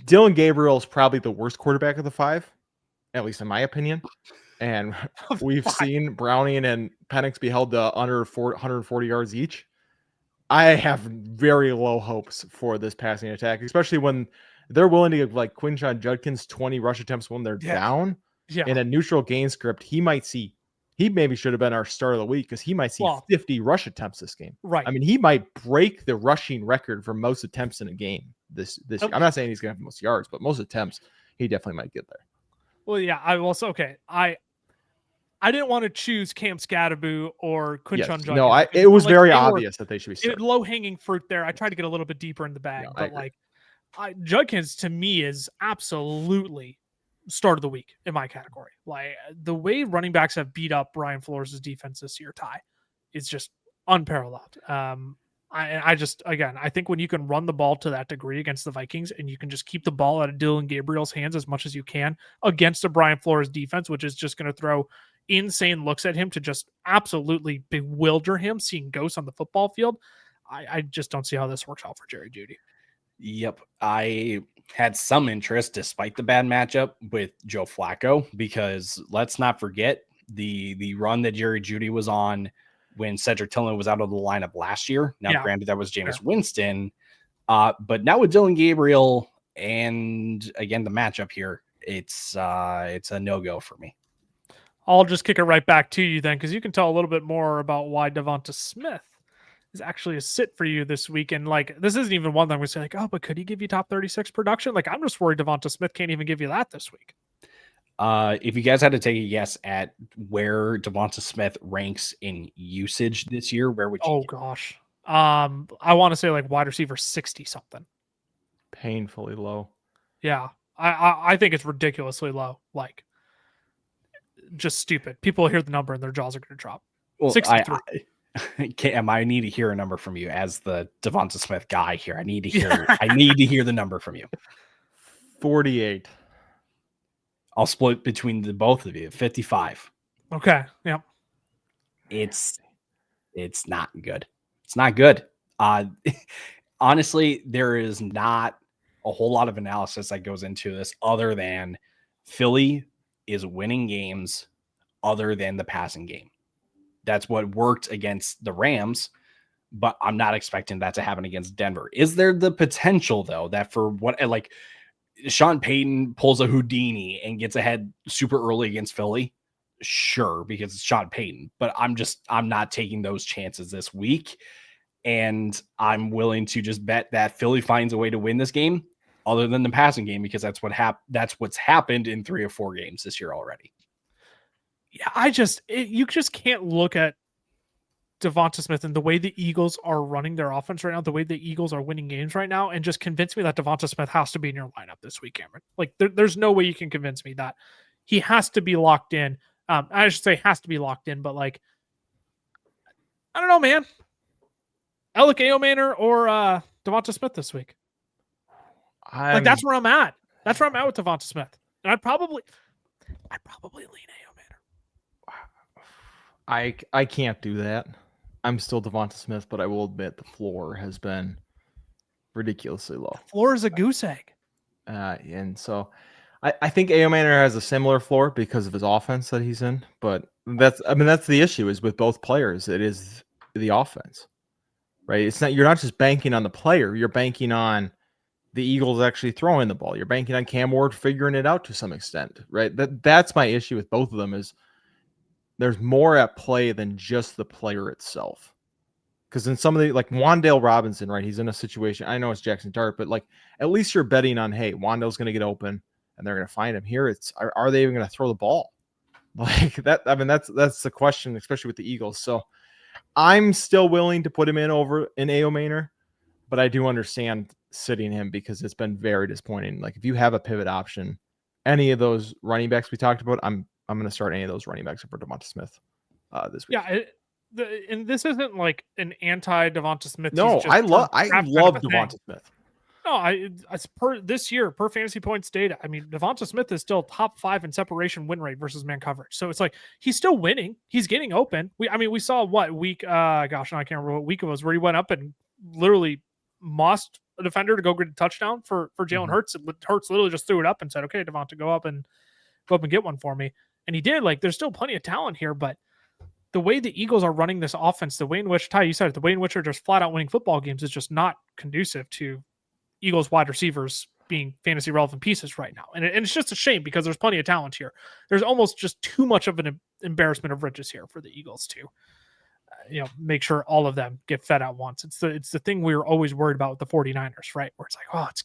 Dylan Gabriel is probably the worst quarterback of the 5, at least in my opinion. And we've seen Browning and Penix be held to under 140 yards each. I have very low hopes for this passing attack, especially when they're willing to give like Quinshon Judkins 20 rush attempts when they're down. Yeah. In a neutral gain script, he maybe should have been our start of the week because he might see 50 rush attempts this game. Right. I mean, he might break the rushing record for most attempts in a game this year. I'm not saying he's going to have most yards, but most attempts, he definitely might get there. Well, yeah, I didn't want to choose Cam Scatterbu or Quinshon Judkins. No, it was very obvious that they should be starting. Low-hanging fruit there. I tried to get a little bit deeper in the bag, Judkins to me is absolutely start of the week in my category. Like, the way running backs have beat up Brian Flores' defense this year, Ty, is just unparalleled. I think when you can run the ball to that degree against the Vikings and you can just keep the ball out of Dylan Gabriel's hands as much as you can against a Brian Flores defense, which is just going to throw insane looks at him to just absolutely bewilder him, seeing ghosts on the football field. I just don't see how this works out for Jerry Jeudy. Yep. I had some interest despite the bad matchup with Joe Flacco, because let's not forget the run that Jerry Jeudy was on when Cedric Tillman was out of the lineup last year. Now, granted, that was Jameis Winston. But now with Dylan Gabriel and, again, the matchup here, it's a no-go for me. I'll just kick it right back to you then, because you can tell a little bit more about why Devonta Smith is actually a sit for you this week. And, like, this isn't even one that I'm going to say, like, oh, but could he give you top 36 production? Like, I'm just worried Devonta Smith can't even give you that this week. If you guys had to take a guess at where Devonta Smith ranks in usage this year, where would you? Oh, gosh. I want to say like wide receiver 60 something. Painfully low. Yeah. I think it's ridiculously low. Like, just stupid. People hear the number and their jaws are going to drop. Well, 63. I need to hear a number from you as the Devonta Smith guy here. I need to hear. I need to hear the number from you. 48. I'll split between the both of you. 55. Okay. Yep. It's not good. It's not good. Honestly, there is not a whole lot of analysis that goes into this other than Philly is winning games other than the passing game. That's what worked against the Rams, but I'm not expecting that to happen against Denver. Is there the potential, though, that for what, like, Sean Payton pulls a Houdini and gets ahead super early against Philly? Sure, because it's Sean Payton, but I'm not taking those chances this week. And I'm willing to just bet that Philly finds a way to win this game other than the passing game, because that's what's happened in 3 or 4 games this year already. Yeah, you just can't look at Devonta Smith and the way the Eagles are running their offense right now, the way the Eagles are winning games right now, and just convince me that Devonta Smith has to be in your lineup this week, Cameron. Like, there's no way you can convince me that he has to be locked in. I should say has to be locked in, but like, I don't know, man. Alec Aomaner or Devonta Smith this week. Like, that's where I'm at. That's where I'm at with Devonta Smith. And I'd probably lean Aomaner. I can't do that. I'm still Devonta Smith, but I will admit the floor has been ridiculously low. The floor is a goose egg. And so I think Aomaner has a similar floor because of his offense that he's in. But that's the issue is with both players. It is the offense, right? It's not, you're not just banking on the player. You're banking on the Eagles actually throwing the ball. You're banking on Cam Ward figuring it out to some extent, right? That's my issue with both of them is there's more at play than just the player itself. Because in some of the, like Wan'Dale Robinson, right? He's in a situation. I know it's Jackson Dart, but like at least you're betting on, hey, Wan'Dale's going to get open and they're going to find him. Here, are they even going to throw the ball? Like that. I mean, that's the question, especially with the Eagles. So I'm still willing to put him in over in Aomaner, but I do understand sitting him because it's been very disappointing. Like if you have a pivot option, any of those running backs we talked about, I'm going to start any of those running backs for Devonta Smith this week. Yeah, and this isn't like an anti-Devonta Smith. No, I love Devonta Smith. No, this year per fantasy points data. I mean, Devonta Smith is still top 5 in separation win rate versus man coverage. So it's like he's still winning. He's getting open. We saw what week? Gosh, I can't remember what week it was where he went up and literally mossed a defender to go get a touchdown for Jalen Hurts. Hurts literally just threw it up and said, "Okay, Devonta, go up and get one for me." And he did. Like, there's still plenty of talent here, but the way the Eagles are running this offense, the way in which, Ty, you said it, the way in which they're just flat out winning football games is just not conducive to Eagles wide receivers being fantasy relevant pieces right now. And it's just a shame because there's plenty of talent here. There's almost just too much of an embarrassment of riches here for the Eagles to, make sure all of them get fed at once. It's the thing we were always worried about with the 49ers, right? Where it's like, oh, it's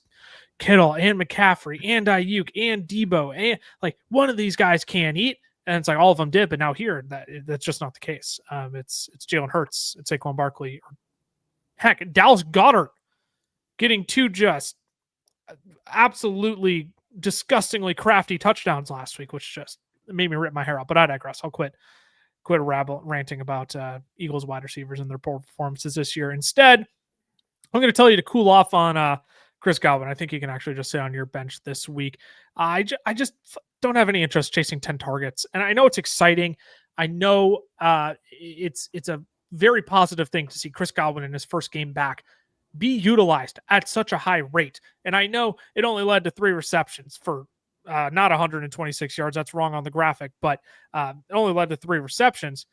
Kittle and McCaffrey and Ayuk and Debo and like one of these guys can't eat. And it's like all of them did, but now here that's just not the case. It's Jalen Hurts, it's Saquon Barkley, or heck, Dallas Goedert getting 2 just absolutely disgustingly crafty touchdowns last week, which just made me rip my hair out. But I digress. I'll quit ranting about Eagles wide receivers and their poor performances this year. Instead, I'm going to tell you to cool off on Chris Godwin. I think he can actually just sit on your bench this week. I just don't have any interest chasing 10 targets. And I know it's exciting. I know it's a very positive thing to see Chris Godwin in his first game back be utilized at such a high rate. And I know it only led to 3 receptions for not 126 yards. That's wrong on the graphic, but it only led to 3 receptions.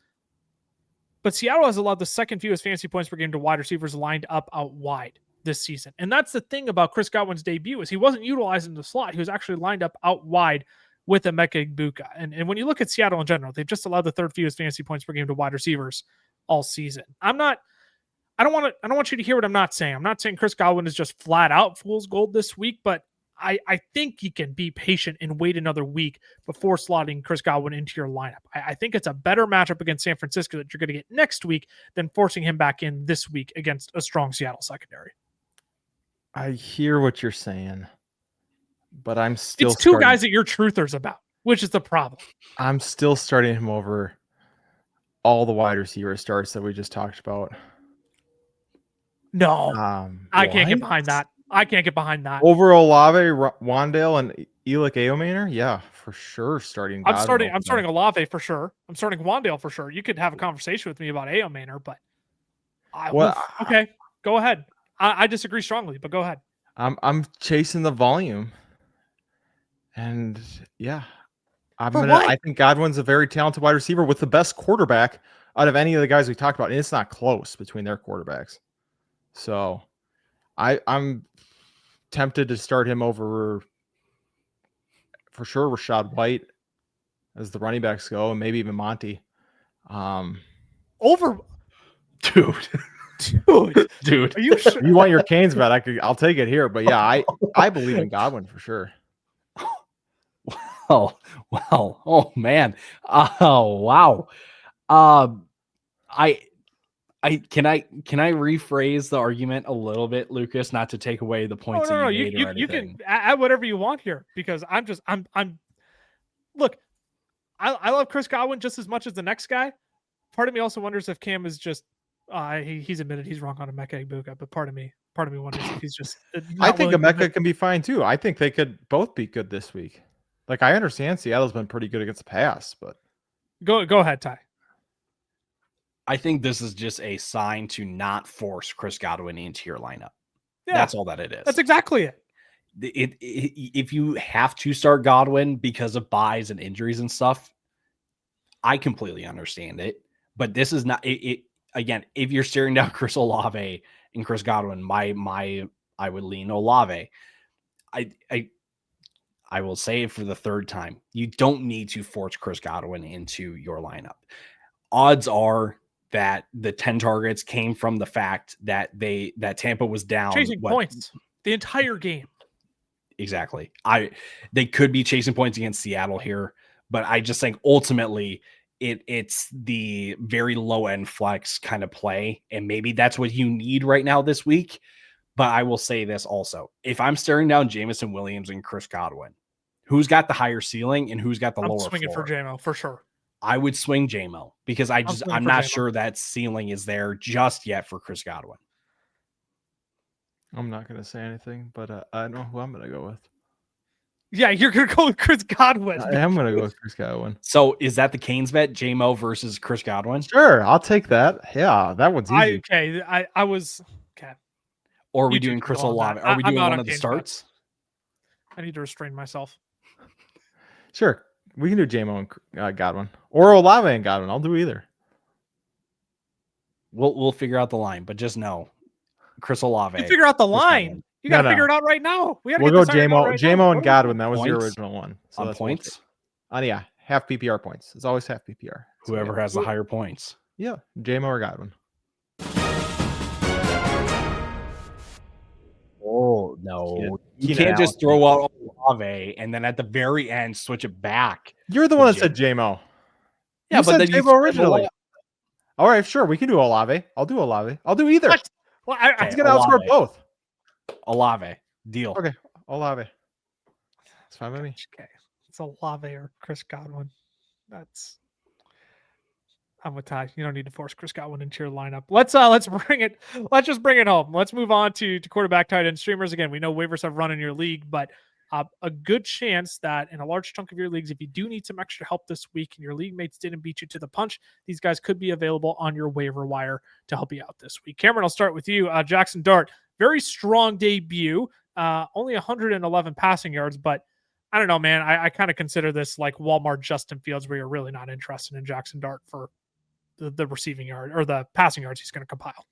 But Seattle has allowed the second fewest fantasy points per game to wide receivers lined up out wide this season. And that's the thing about Chris Godwin's debut is he wasn't utilized in the slot. He was actually lined up out wide with Emeka Egbuka. And when you look at Seattle in general, they've just allowed the 3rd fewest fantasy points per game to wide receivers all season. I don't want you to hear what I'm not saying. I'm not saying Chris Godwin is just flat out fool's gold this week, but I think you can be patient and wait another week before slotting Chris Godwin into your lineup. I think it's a better matchup against San Francisco that you're going to get next week than forcing him back in this week against a strong Seattle secondary. I hear what you're saying, but I'm still... It's 2 guys that you're truthers about, which is the problem. I'm still starting him over all the wide receiver starts that we just talked about. No, I can't get behind that. Over Olave, Wan'Dale, and Alec Aomaner? Yeah, for sure. Starting. I'm starting Olave for sure. I'm starting Wan'Dale for sure. You could have a conversation with me about Aomaner, but okay, go ahead. I disagree strongly, but go ahead. I'm chasing the volume, and yeah, I think Godwin's a very talented wide receiver with the best quarterback out of any of the guys we talked about, and it's not close between their quarterbacks. So, I'm tempted to start him over for sure Rachaad White as the running backs go, and maybe even Monty. Over, dude. Dude. Are you sure? You want your Canes bet? I'll take it here. But yeah, I believe in Godwin for sure. Oh, well, oh man. Oh, wow. I can I rephrase the argument a little bit, Lucas, not to take away the points No. that you made or You can anything. add whatever you want here because I'm look. I love Chris Godwin just as much as the next guy. Part of me also wonders if Cam is just he's admitted he's wrong on Emeka Egbuka, but part of me wonders if he's just I think Emeka can be fine too. I think they could both be good this week. Like I understand Seattle's been pretty good against the pass, but go ahead, Ty. I think this is just a sign to not force Chris Godwin into your lineup. Yeah, that's all that it is. That's exactly it. If you have to start Godwin because of buys and injuries and stuff, I completely understand it. But this is not it. Again, if you're staring down Chris Olave and Chris Godwin, I would lean Olave. I will say it for the third time. You don't need to force Chris Godwin into your lineup. Odds are that the 10 targets came from the fact that Tampa was down chasing points the entire game. Exactly. They could be chasing points against Seattle here, but I just think ultimately it's the very low end flex kind of play, and maybe that's what you need right now this week. But I will say this also: if I'm staring down Jameson Williams and Chris Godwin, who's got the higher ceiling and who's got the lower swinging floor? For JMO for sure. I would swing JMO because I'm not sure that ceiling is there just yet for Chris Godwin. I'm not going to say anything, but I know who I'm going to go with. Yeah, you're going to go with Chris Godwin. I am going to go with Chris Godwin. So is that the Canes bet, JMO versus Chris Godwin? Sure, I'll take that. Yeah, that one's easy. I was okay. Or are we doing Chris Olave? Are we doing one of the starts? I need to restrain myself. Sure. We can do JMO and Godwin. Or Olave and Godwin. I'll do either. We'll figure out the line, but just know Chris Olave. You figure out the line. You got to figure it out right now. We'll go JMO and Godwin. That was the original one. So that's points. Yeah, half PPR points. It's always half PPR. Whoever has the higher points. Yeah, JMO or Godwin. Oh, no. You can't just throw out Olave and then at the very end switch it back. You're the one that said JMO. Yeah, you but said then JMO originally. All right, sure. We can do Olave. I'll do Olave. I'll do either. What? Well, He's going to outscore both. Olave. Deal. Okay, Olave. It's fine with me. Okay. It's Olave or Chris Godwin. I'm with Ty. You don't need to force Chris Godwin into your lineup. Let's bring it. Let's just bring it home. Let's move on to quarterback tight end streamers. Again, we know waivers have run in your league, but a good chance that in a large chunk of your leagues, if you do need some extra help this week and your league mates didn't beat you to the punch, these guys could be available on your waiver wire to help you out this week. Cameron, I'll start with you. Jackson Dart, very strong debut. Only 111 passing yards, but I don't know, man. I kind of consider this like Walmart Justin Fields, where you're really not interested in Jackson Dart for the receiving yard or the passing yards he's going to compile.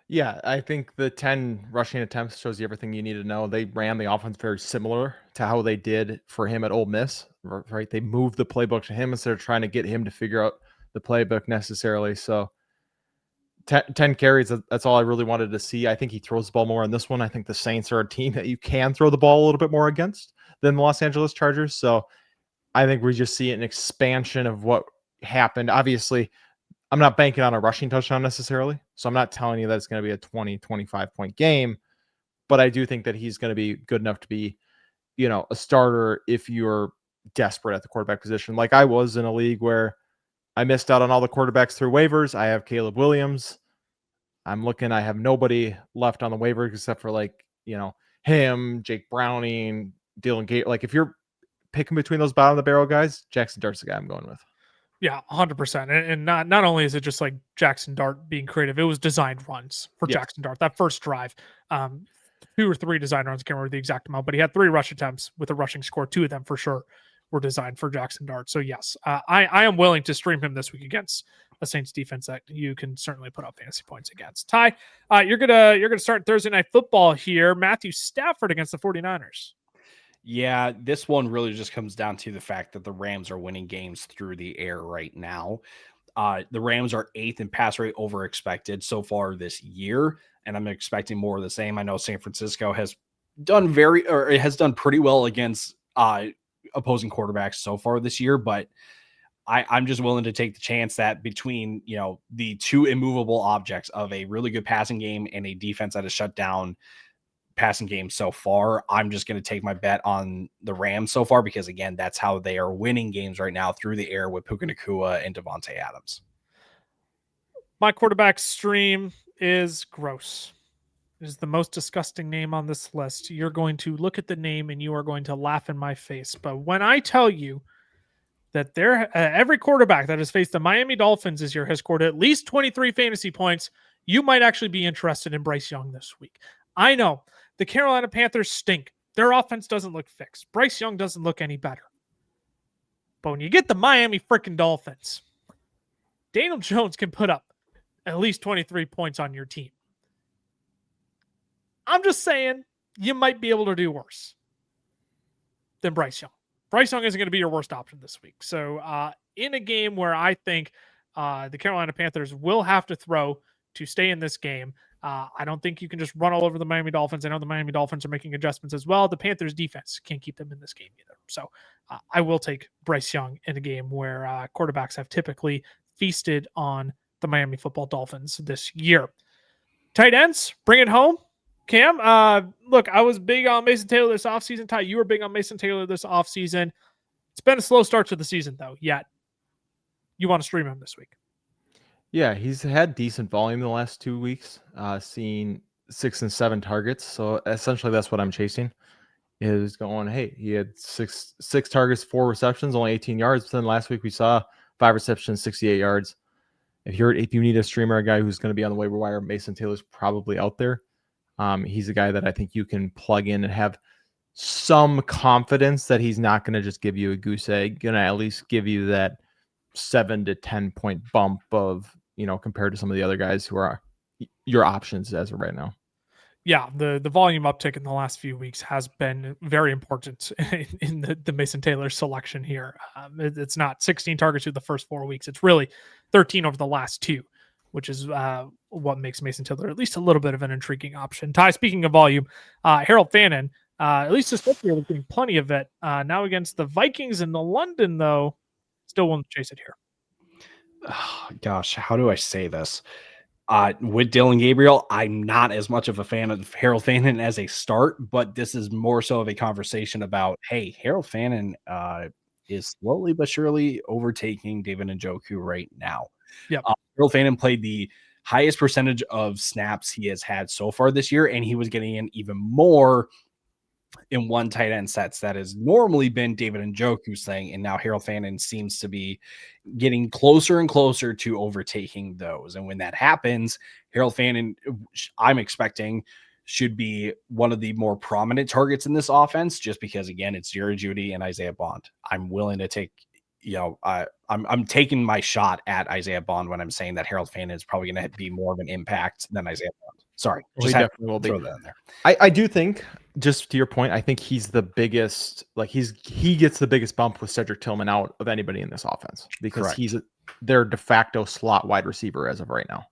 Yeah, I think the 10 rushing attempts shows you everything you need to know. They ran the offense very similar to how they did for him at Ole Miss, right? They moved the playbook to him instead of trying to get him to figure out the playbook necessarily. So 10 carries, that's all I really wanted to see. I think he throws the ball more on this one. I think the Saints are a team that you can throw the ball a little bit more against than the Los Angeles Chargers. So I think we just see an expansion of what happened. Obviously, I'm not banking on a rushing touchdown necessarily. So I'm not telling you that it's going to be a 20, 25 point game, but I do think that he's going to be good enough to be, a starter if you're desperate at the quarterback position. Like I was in a league where I missed out on all the quarterbacks through waivers. I have Caleb Williams. I have nobody left on the waiver except for him, Jake Browning, Dylan Gate. Like if you're picking between those bottom of the barrel guys, Jackson Dart's the guy I'm going with. Yeah, 100%. And not only is it just like Jackson Dart being creative, it was designed runs for Jackson Dart. That first drive, 2 or 3 design runs, I can't remember the exact amount, but he had 3 rush attempts with a rushing score. 2 of them for sure were designed for Jackson Dart. So yes, I am willing to stream him this week against a Saints defense that you can certainly put up fantasy points against. Ty, you're gonna start Thursday Night Football here. Matthew Stafford against the 49ers. Yeah, this one really just comes down to the fact that the Rams are winning games through the air right now. The Rams are 8th in pass rate over expected so far this year, and I'm expecting more of the same. I know San Francisco has done pretty well against opposing quarterbacks so far this year, but I'm just willing to take the chance that between, the two immovable objects of a really good passing game and a defense that has shut down passing game so far, I'm just going to take my bet on the Rams so far, because again, that's how they are winning games right now, through the air with Puka Nacua and Devontae Adams. My quarterback stream is gross. It is the most disgusting name on this list. You're going to look at the name and you are going to laugh in my face. But when I tell you that every quarterback that has faced the Miami Dolphins this year has scored at least 23 fantasy points, you might actually be interested in Bryce Young this week. I know the Carolina Panthers stink. Their offense doesn't look fixed. Bryce Young doesn't look any better. But when you get the Miami freaking Dolphins, Daniel Jones can put up at least 23 points on your team. I'm just saying, you might be able to do worse than Bryce Young. Bryce Young isn't going to be your worst option this week. So in a game where I think the Carolina Panthers will have to throw to stay in this game, I don't think you can just run all over the Miami Dolphins. I know the Miami Dolphins are making adjustments as well. The Panthers defense can't keep them in this game either. So I will take Bryce Young in a game where quarterbacks have typically feasted on the Miami football Dolphins this year. Tight ends, bring it home. Cam, look, I was big on Mason Taylor this offseason. Ty, you were big on Mason Taylor this offseason. It's been a slow start to the season, though, yet you want to stream him this week. Yeah, he's had decent volume the last 2 weeks, seeing 6 and 7 targets. So essentially that's what I'm chasing, is going, hey, he had six targets, 4 receptions, only 18 yards. But then last week we saw 5 receptions, 68 yards. If you need a streamer, a guy who's going to be on the waiver wire, Mason Taylor's probably out there. He's a guy that I think you can plug in and have some confidence that he's not going to just give you a goose egg, going to at least give you that 7 to 10 point bump of, compared to some of the other guys who are your options as of right now. Yeah, the volume uptick in the last few weeks has been very important in the Mason Taylor selection here. It's not 16 targets through the first 4 weeks. It's really 13 over the last 2, which is what makes Mason Taylor at least a little bit of an intriguing option. Ty, speaking of volume, Harold Fannin, at least this year, was getting plenty of it. Now against the Vikings in the London, though, still willing to chase it here. Oh, gosh, how do I say this? With Dylan Gabriel, I'm not as much of a fan of Harold Fannin as a start, but this is more so of a conversation about, hey, Harold Fannin is slowly but surely overtaking David Njoku right now. Yep. Harold Fannin played the highest percentage of snaps he has had so far this year, and he was getting in even more in one tight end sets. That has normally been David Njoku's thing, and now Harold Fannin seems to be getting closer and closer to overtaking those. And when that happens, Harold Fannin, I'm expecting, should be one of the more prominent targets in this offense, just because, again, it's Jerry Jeudy and Isaiah Bond. I'm willing to take, I'm taking my shot at Isaiah Bond when I'm saying that Harold Fannin is probably going to be more of an impact than Isaiah Bond. Sorry, Well, he definitely will be. Throw that in there. I do think, just to your point, I think he's the biggest, he gets the biggest bump with Cedric Tillman out of anybody in this offense, because Correct. he's their de facto slot wide receiver as of right now.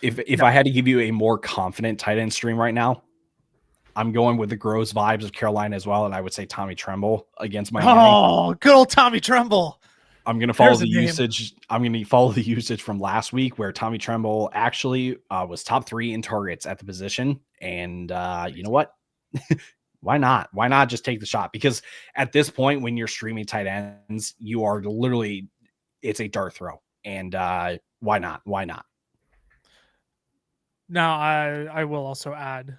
If I had to give you a more confident tight end stream right now, I'm going with the gross vibes of Carolina as well, and I would say Tommy Tremble against Miami. Oh, good old Tommy Tremble. I'm going to follow the usage. I'm going to follow the usage from last week, where Tommy Tremble actually was top 3 in targets at the position. And you know what? Why not? Why not just take the shot? Because at this point, when you're streaming tight ends, you are literally, it's a dart throw. And why not? Why not? Now, I will also add,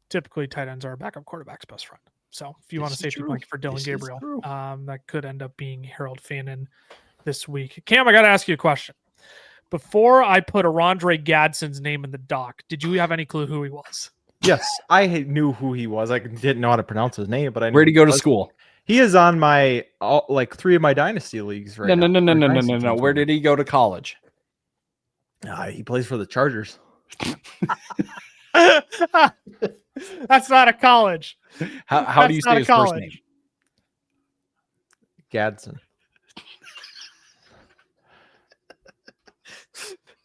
typically tight ends are a backup quarterback's best friend. So if you want a safety blanket for Dylan Gabriel, that could end up being Harold Fannin this week. Cam, I got to ask you a question. Before I put Arondre Gadsden's name in the doc, did you have any clue who he was? Yes, I knew who he was. I didn't know how to pronounce his name, but I knew. Where'd he go to school? He is on my 3 of my dynasty leagues right now. No. Where did he go to college? He plays for the Chargers. That's not a college. How do you say his first name? Gadsden.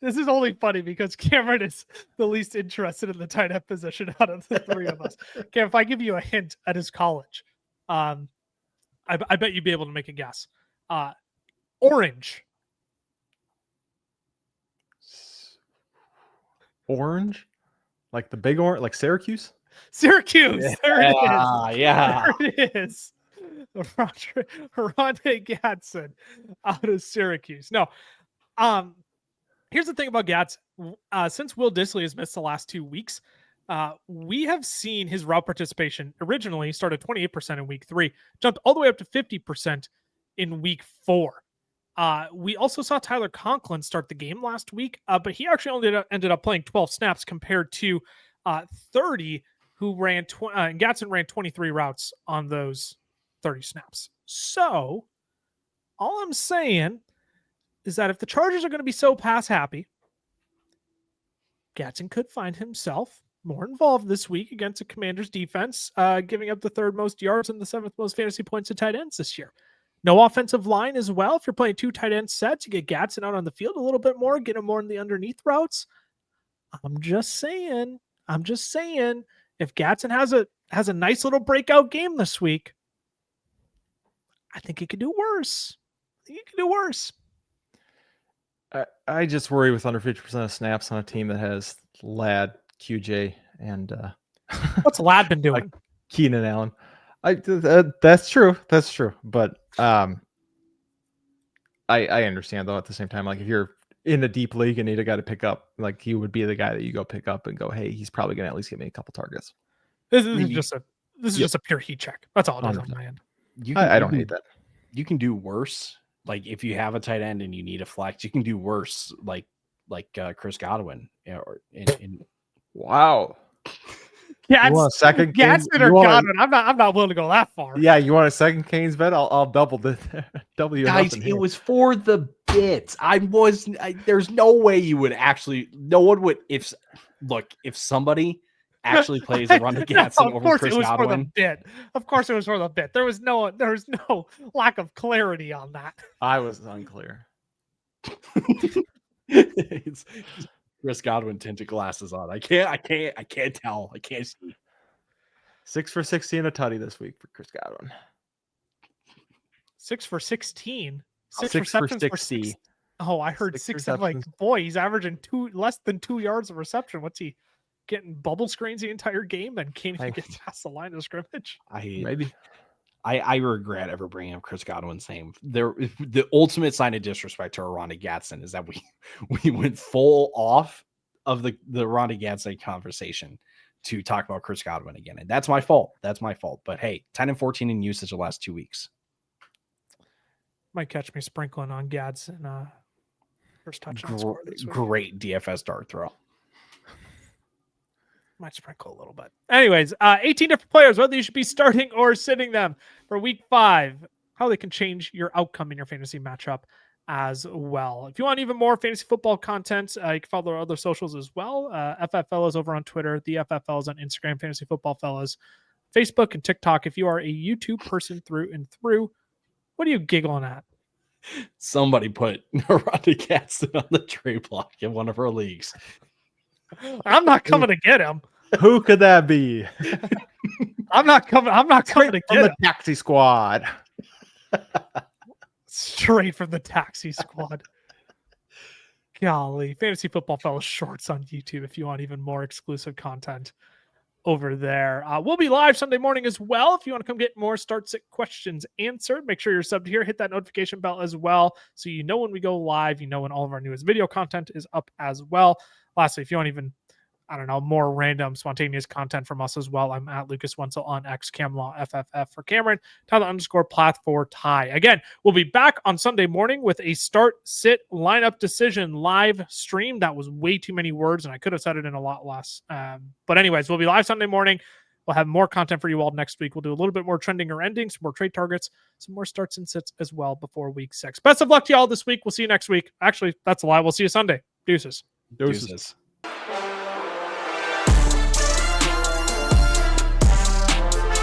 This is only funny because Cameron is the least interested in the tight end position out of the three of us. Cam, if I give you a hint at his college, I bet you'd be able to make a guess. Orange. Orange? Like the big orange, like Syracuse? Syracuse. Yeah, There it is. yeah. There it is. Rondé Gatson out of Syracuse. No. Here's the thing about Gatz. Since Will Dissly has missed the last 2 weeks, we have seen his route participation originally started 28% in week 3, jumped all the way up to 50% in week 4. We also saw Tyler Conklin start the game last week, but he actually ended up playing 12 snaps compared to 30, who ran and Gatson ran 23 routes on those 30 snaps. So all I'm saying is that if the Chargers are going to be so pass happy, Gatson could find himself more involved this week against a Commanders defense, giving up the 3rd most yards and the 7th most fantasy points to tight ends this year. No offensive line as well. If you're playing 2 tight end sets, you get Gatson out on the field a little bit more, get him more in the underneath routes. I'm just saying, if Gatson has a nice little breakout game this week, I think he could do worse. I just worry with under 50% of snaps on a team that has Ladd, QJ, and What's Ladd been doing? like Keenan Allen. That's true. But I understand though at the same time, like if you're in a deep league and need a guy to pick up, like he would be the guy that you go pick up and go, hey, he's probably going to at least give me a couple targets. This is just a pure heat check. That's all it is on my end. I don't hate that. You can do worse. Like if you have a tight end and you need a flex, you can do worse. Like Chris Godwin. Wow. Yeah, you want a second Gatson or Godwin. I'm not willing to go that far. Yeah, you want a second Canes bet? I'll double you. Guys, it was for the bits. There's no way you would actually. No one would. If somebody actually plays a run to Gatson over Chris Godwin. Of course it was for the bit. There was no lack of clarity on that. I was unclear. It's Chris Godwin tinted glasses on. I can't tell. I can't see. 6 for 60 and a tutty this week for Chris Godwin. 6 for 16. 6 for 60. Oh, I heard 6. I'm like, boy, he's averaging less than 2 yards of reception. What's he getting? Bubble screens the entire game and can't even get past the line of scrimmage? I regret ever bringing up Chris Godwin's name. The ultimate sign of disrespect to Rondé Gatson is that we went full off of the Rondé Gatson conversation to talk about Chris Godwin again. And that's my fault. But hey, 10 and 14 in usage the last 2 weeks. Might catch me sprinkling on Gatson first touchdown score this week. Great DFS dart throw. Might sprinkle a little bit. Anyways, 18 different players, whether you should be starting or sitting them for week 5, how they can change your outcome in your fantasy matchup as well. If you want even more fantasy football content, you can follow our other socials as well. FF Fellas over on Twitter, the FF Fellas on Instagram, Fantasy Football Fellas, Facebook and TikTok. If you are a YouTube person through and through, what are you giggling at? Somebody put Rondé Gatson on the trade block in one of our leagues. I'm not coming to get him. Who could that be? I'm not coming to get him. The taxi squad. Straight from the taxi squad. Golly. Fantasy Football Fellas shorts on YouTube if you want even more exclusive content over there. We'll be live Sunday morning as well. If you want to come get more start sit questions answered, make sure you're subbed here. Hit that notification bell as well so you know when we go live. You know when all of our newest video content is up as well. Lastly, if you want even, more random spontaneous content from us as well, I'm at Lucas Wenzel on X, Camlaw FFF for Cameron, Tyler_Plath for Ty. Again, we'll be back on Sunday morning with a start, sit, lineup decision live stream. That was way too many words, and I could have said it in a lot less. But anyways, we'll be live Sunday morning. We'll have more content for you all next week. We'll do a little bit more trending or ending, some more trade targets, some more starts and sits as well before week 6. Best of luck to y'all this week. We'll see you next week. Actually, that's a lie. We'll see you Sunday. Deuces. Deuces.